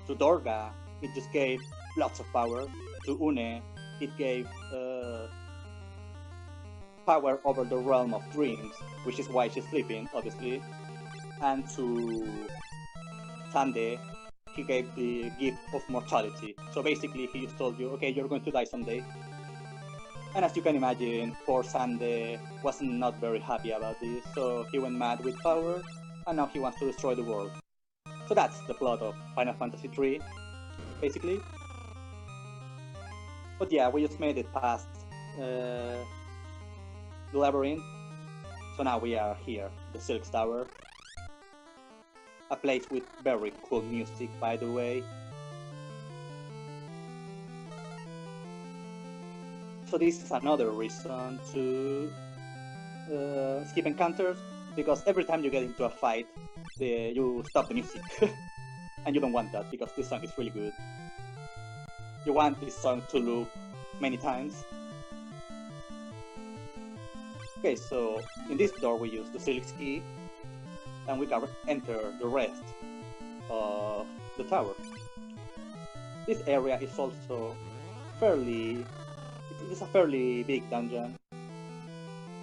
Dorga, it just gave lots of power. To Une, it gave power over the realm of dreams, which is why she's sleeping, obviously. And to Sande, he gave the gift of mortality. So basically, he just told you, okay, you're going to die someday. And as you can imagine, poor Sande was not very happy about this, so he went mad with power, and now he wants to destroy the world. So that's the plot of Final Fantasy III, basically. But yeah, we just made it past the labyrinth, so now we are here, the Silk Tower. A place with very cool music, by the way. So this is another reason to skip encounters, because every time you get into a fight, you stop the music. And you don't want that, because this song is really good. You want this song to loop many times. Okay, so in this door we use the Silix key, and we can enter the rest of the tower. This area is also fairly, it is a fairly big dungeon,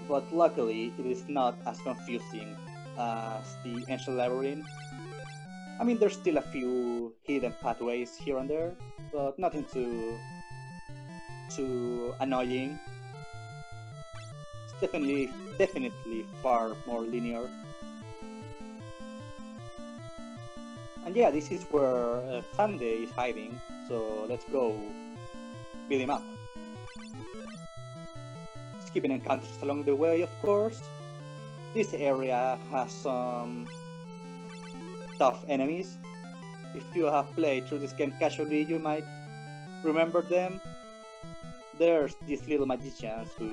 but luckily it is not as confusing as the Ancient Labyrinth. I mean, there's still a few hidden pathways here and there, but nothing too annoying. It's definitely far more linear. And yeah, this is where Sunday is hiding, so let's go beat him up. Skipping encounters along the way, of course. This area has some tough enemies. If you have played through this game casually, you might remember them. There's these little magicians who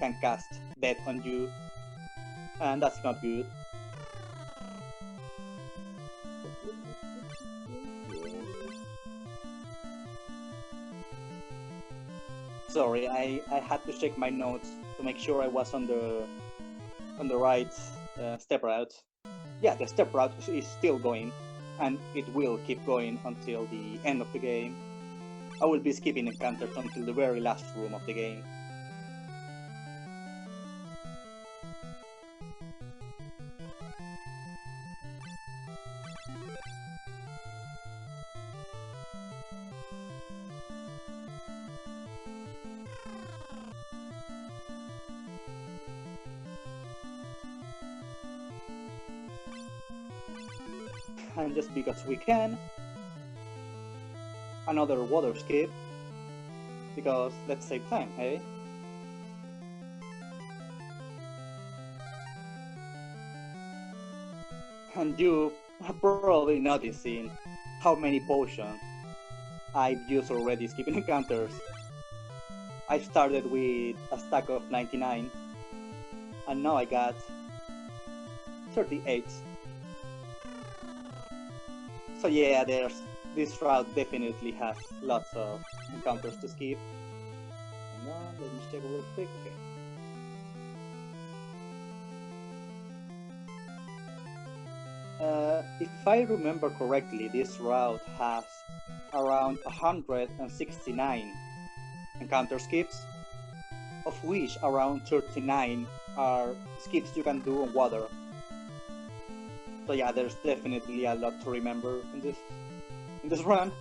can cast death on you, and that's not good. Sorry, I had to check my notes to make sure I was on the right step route. Yeah, the step route is still going, and it will keep going until the end of the game. I will be skipping encounters until the very last room of the game. And just because we can, another water skip, because let's save time, hey? And you have probably noticing how many potions I've used already skipping encounters. I started with a stack of 99, and now I got 38. So yeah, this route definitely has lots of encounters to skip. Hang on, let me check real quick. Okay. If I remember correctly, this route has around 169 encounter skips, of which around 39 are skips you can do on water. So yeah, there's definitely a lot to remember in this run.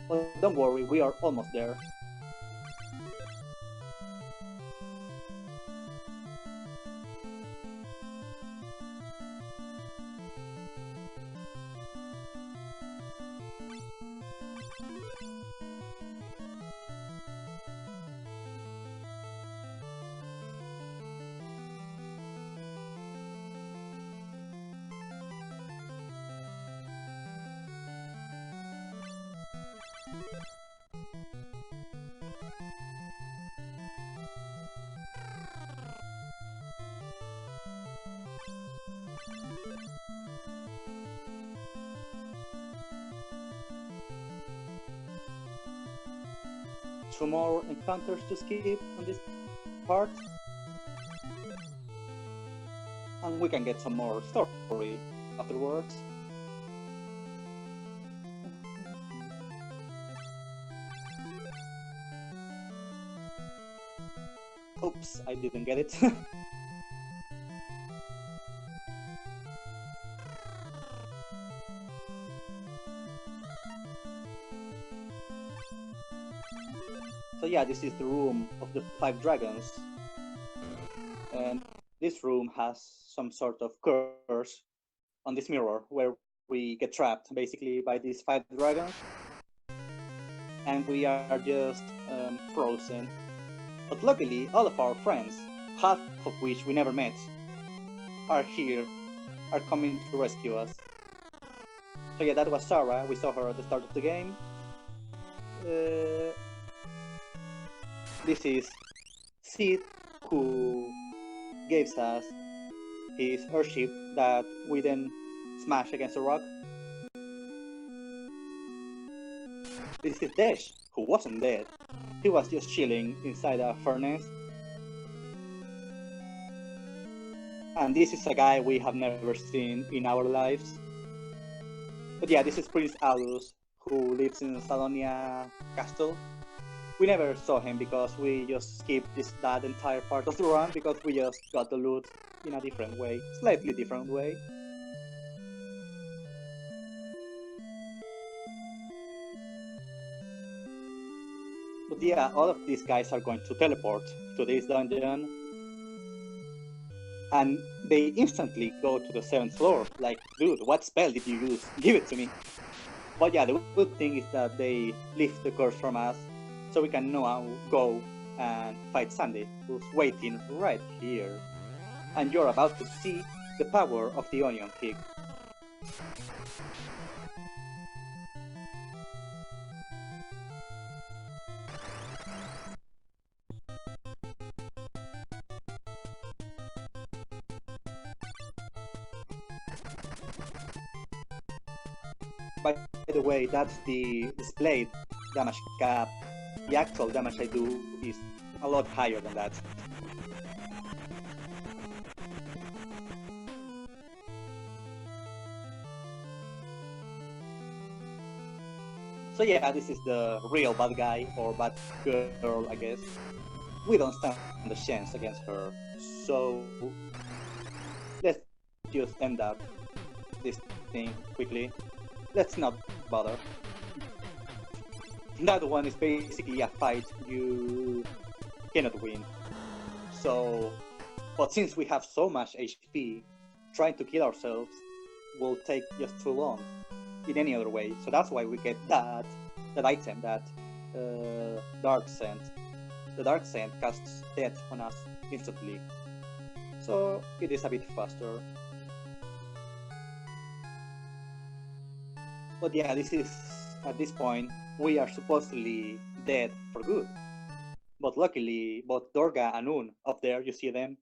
But don't worry, we are almost there. Two more encounters to skip on this part, and we can get some more story afterwards. Oops, I didn't get it. So yeah, this is the room of the 5 dragons, and this room has some sort of curse on this mirror where we get trapped basically by these 5 dragons, and we are just frozen. But luckily, all of our friends, half of which we never met, are here, are coming to rescue us. So yeah, that was Sarah. We saw her at the start of the game. Uh, this is Sid, who gave us his airship that we then smashed against a rock. This is Desh, who wasn't dead. He was just chilling inside a furnace. And this is a guy we have never seen in our lives. But yeah, this is Prince Alus, who lives in Salonia Castle. We never saw him because we just skipped that entire part of the run because we just got the loot in a different way, slightly different way. But yeah, all of these guys are going to teleport to this dungeon, and they instantly go to the 7th floor. Like, dude, what spell did you use? Give it to me. But yeah, the good thing is that they lift the curse from us, so we can now go and fight Sandy, who's waiting right here. And you're about to see the power of the Onion Pig. By the way, that's the displayed damage cap. The actual damage I do is a lot higher than that. So yeah, this is the real bad guy, or bad girl, I guess. We don't stand a chance against her, so let's just end up this thing quickly. Let's not bother. That one is basically a fight you cannot win. So, but since we have so much HP, trying to kill ourselves will take just too long in any other way. So that's why we get that item, that Dark Scent. The Dark Scent casts death on us instantly. So it is a bit faster. But yeah, this is, at this point, we are supposedly dead for good. But luckily, both Dorga and Un up there, you see them,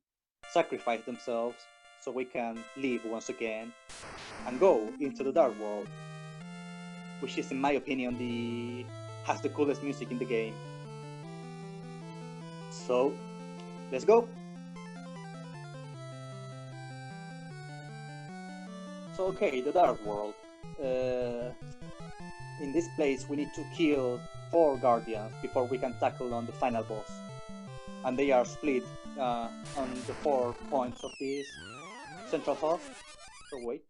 sacrifice themselves so we can live once again and go into the Dark World, which is, in my opinion, has the coolest music in the game. So, let's go! So okay, the Dark World. In this place we need to kill 4 Guardians before we can tackle on the final boss. And they are split on the 4 points of this central hub. So wait.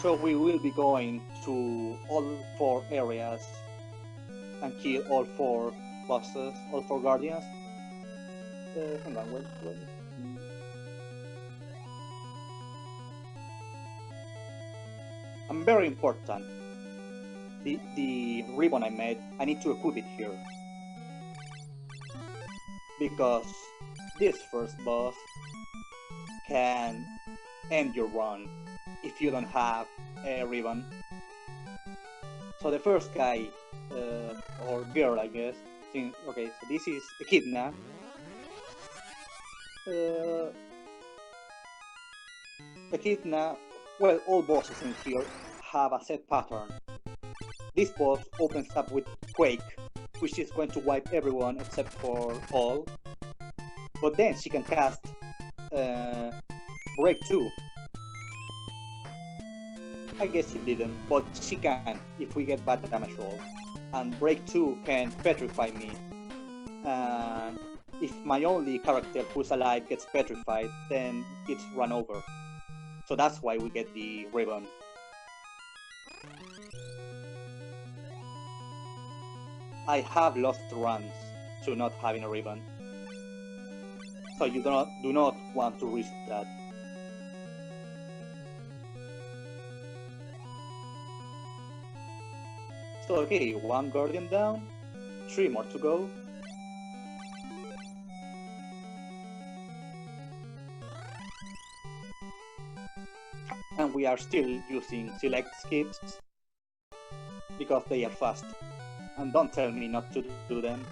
So we will be going to all 4 areas and kill all 4 bosses, all 4 Guardians. Hang on, wait. And very important, the ribbon I made, I need to equip it here. Because this first boss can end your run if you don't have a ribbon. So the first guy, or girl I guess, okay, so this is Echidna. Echidna, well, all bosses in here have a set pattern. This boss opens up with Quake, which is going to wipe everyone except for all. But then she can cast Break 2. I guess she didn't, but she can if we get bad damage roll. And Break 2 can petrify me. And if my only character who's alive gets petrified, then it's run over. So that's why we get the ribbon. I have lost runs to not having a ribbon. So you do not want to risk that. So okay, 1 Guardian down, 3 more to go. And we are still using select skips because they are fast. And don't tell me not to do them.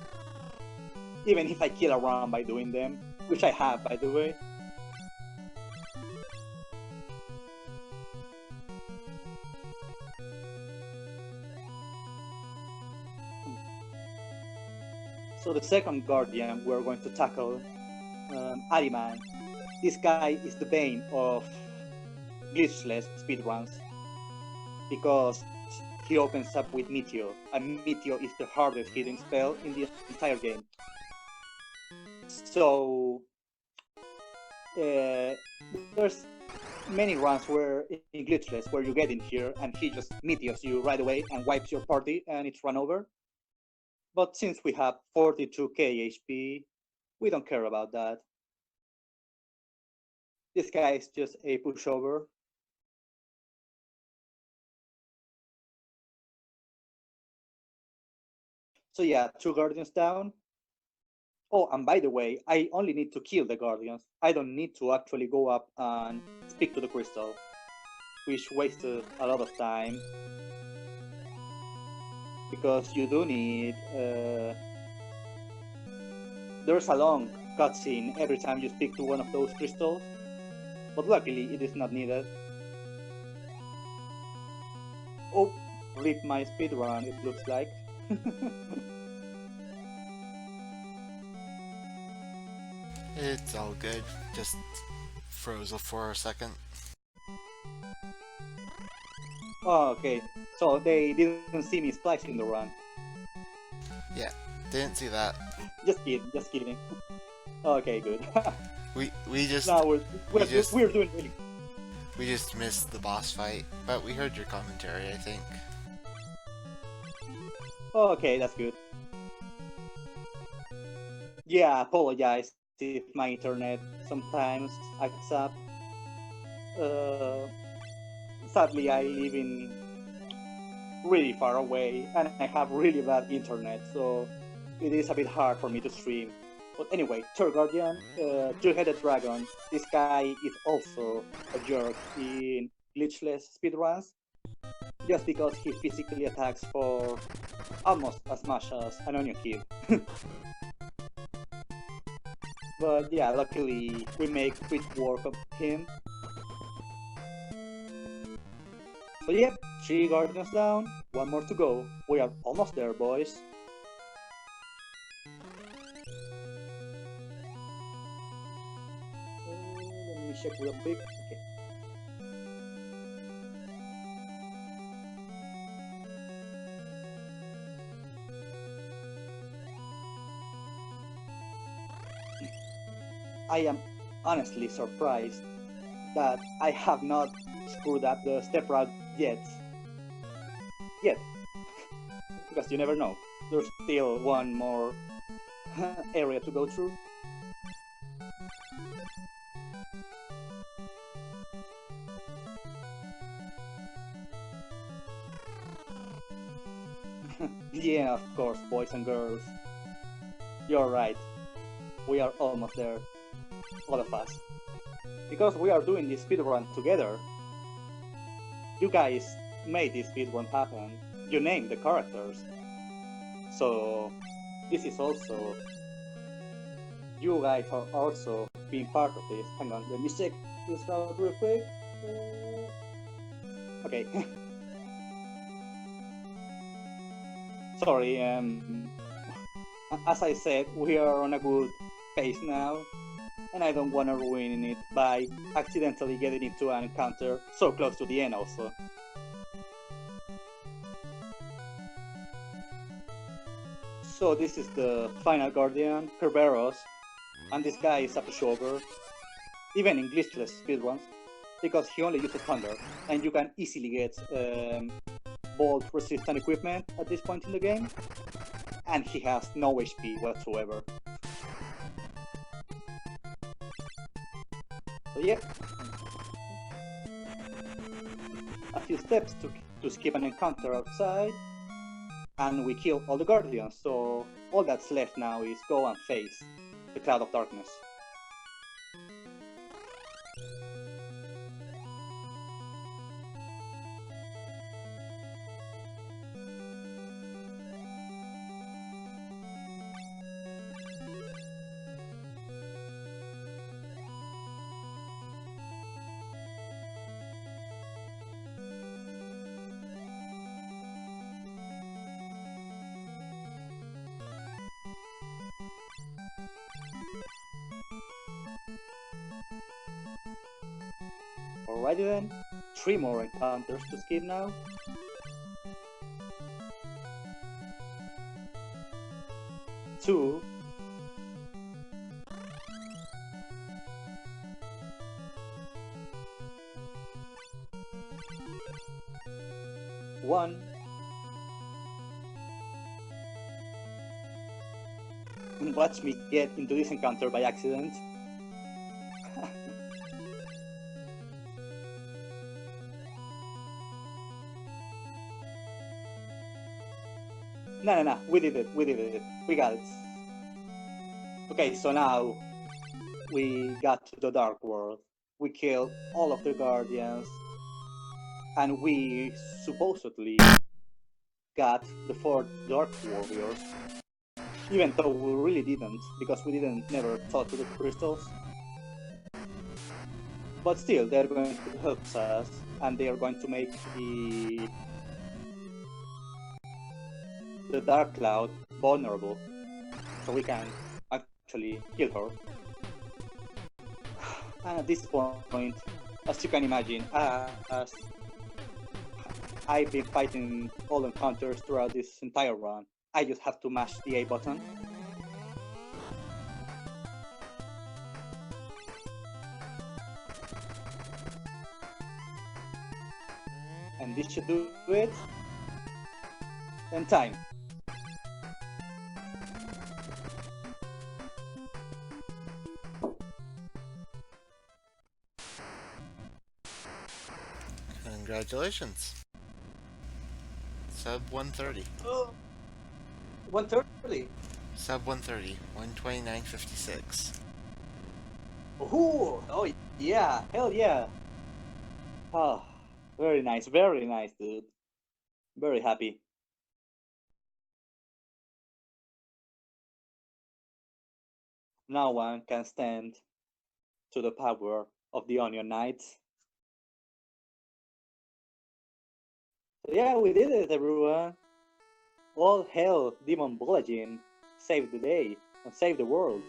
Even if I kill a run by doing them, which I have, by the way. So the second Guardian we're going to tackle, Ariman. This guy is the bane of glitchless speedruns because he opens up with Meteor, and Meteor is the hardest hitting spell in the entire game. So there's many runs where in glitchless where you get in here and he just meteors you right away and wipes your party and it's run over. But since we have 42k HP, we don't care about that. This guy is just a pushover. So yeah, 2 Guardians down. Oh, and by the way, I only need to kill the Guardians. I don't need to actually go up and speak to the crystal, which wasted a lot of time. Because you do need... there's a long cutscene every time you speak to one of those crystals, but luckily it is not needed. Oh, rip my speedrun, it looks like. It's all good. Just froze for a second. Oh, okay. So they didn't see me splicing the run. Yeah, didn't see that. Just kidding. Okay, good. We just Now we're just- doing really. we just missed the boss fight, but we heard your commentary, I think. Okay, that's good. Yeah, apologize if my internet sometimes acts up. Sadly, I live in really far away and I have really bad internet, so it is a bit hard for me to stream. But anyway, Third Guardian, Two-Headed Dragon. This guy is also a jerk in glitchless speedruns, just because he physically attacks for almost as much as an Onion Kid. But yeah, luckily we make quick work of him. So yep, 3 Guardians down, 1 more to go. We are almost there, boys. Let me check real quick. Okay. I am honestly surprised that I have not screwed up the step route yet. Because you never know. There's still 1 more area to go through. Yeah, of course, boys and girls. You're right. We are almost there. All of us. Because we are doing this speedrun together. You guys made this speedrun happen. You named the characters. So this is also... You guys are also being part of this. Hang on, let me check this route real quick. Okay. Sorry, as I said, we are on a good pace now, and I don't want to ruin it by accidentally getting into an encounter so close to the end also. So this is the final Guardian, Kerberos, and this guy is a pushover, even in glitchless speedruns, because he only uses Thunder, and you can easily get bolt resistant equipment at this point in the game, and he has no HP whatsoever. So yeah, a few steps to skip an encounter outside, and we kill all the Guardians, so all that's left now is go and face the Cloud of Darkness. Alrighty then, 3 more encounters to skip now. Two. One. And watch me get into this encounter by accident. No, we did it, we got it. Okay, so now we got to the Dark World. We killed all of the Guardians, and we supposedly got the 4 Dark Warriors, even though we really didn't, because we didn't never talk to the crystals. But still, they're going to help us, and they are going to make the Dark Cloud vulnerable, so we can actually kill her. And at this point, as you can imagine, as I've been fighting all encounters throughout this entire run, I just have to mash the A button. And this should do it. And time. Congratulations. Sub 130. 130. Sub 130. 129.56. Ooh, oh yeah, hell yeah. Oh, very nice, dude. Very happy. No one can stand to the power of the Onion Knights. So yeah, we did it, everyone. All hail Demon Bulgin. Save the day and save the world.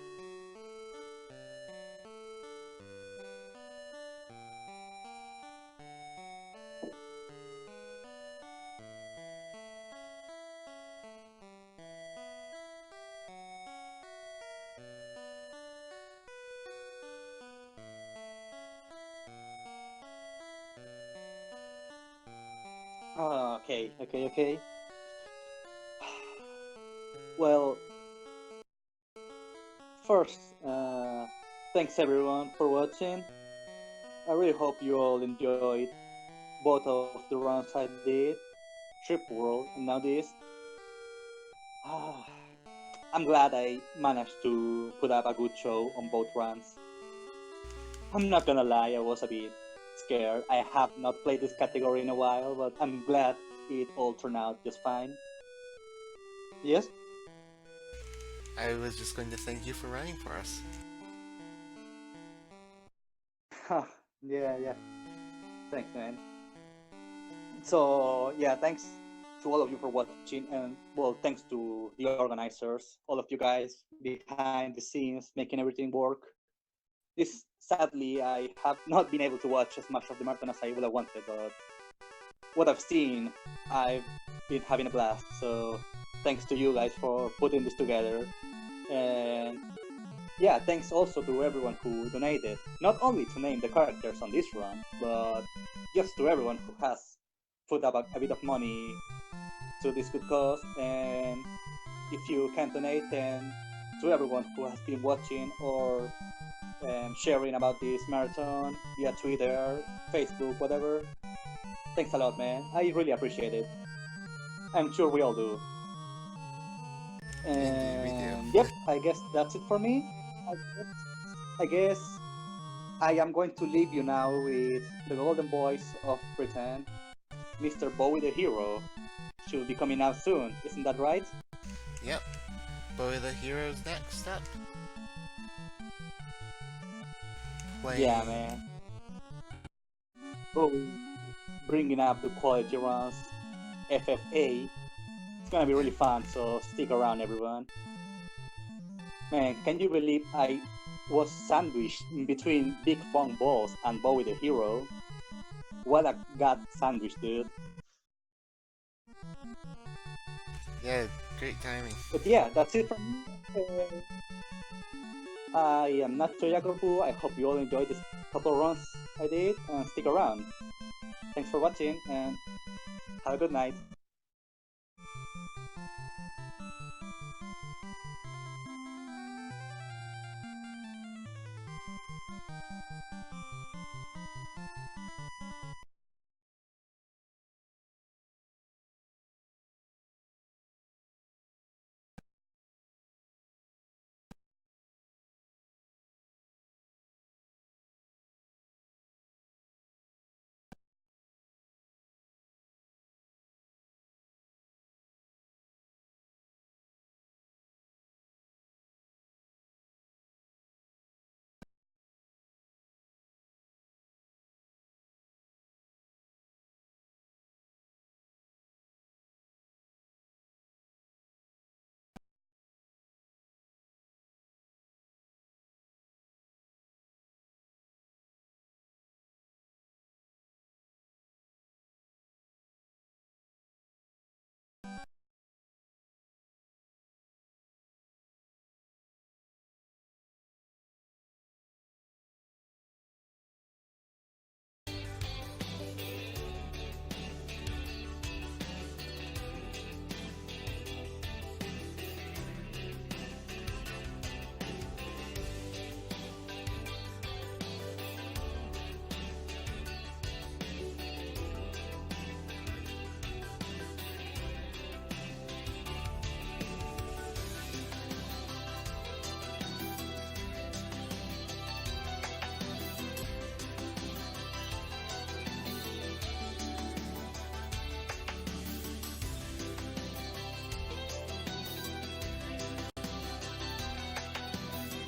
Okay. Well, first, thanks everyone for watching. I really hope you all enjoyed both of the runs I did, Trip World and now this. I'm glad I managed to put up a good show on both runs. I'm not gonna lie, I was a bit scared. I have not played this category in a while, but I'm glad it all turned out just fine. Yes? I was just going to thank you for running for us. Yeah. Thanks, man. So, yeah, thanks to all of you for watching, and, well, thanks to the organizers, all of you guys behind the scenes, making everything work. Sadly, I have not been able to watch as much of the marathon as I would have wanted, but what I've seen, I've been having a blast. So thanks to you guys for putting this together. And yeah, thanks also to everyone who donated, not only to name the characters on this run, but just to everyone who has put up a bit of money to this good cause. And if you can't donate, then to everyone who has been watching or sharing about this marathon via Twitter, Facebook, whatever. Thanks a lot, man. I really appreciate it. I'm sure we all do. And yep, I guess that's it for me. I guess I am going to leave you now with the golden voice of Britain, Mr. Bowie the Hero. Should be coming out soon, isn't that right? Yep. Bowie the Hero's next up. Yeah, man. Bowie bringing up the quality runs, FFA. It's gonna be really fun, so stick around, everyone. Man, can you believe I was sandwiched in between Big Fong Balls and Bowie the Hero? What a god sandwich, dude. Yeah, great timing. But yeah, that's it from me. I am Nacho Jacopu. I hope you all enjoyed this couple runs I did, and stick around. Thanks for watching, and have a good night.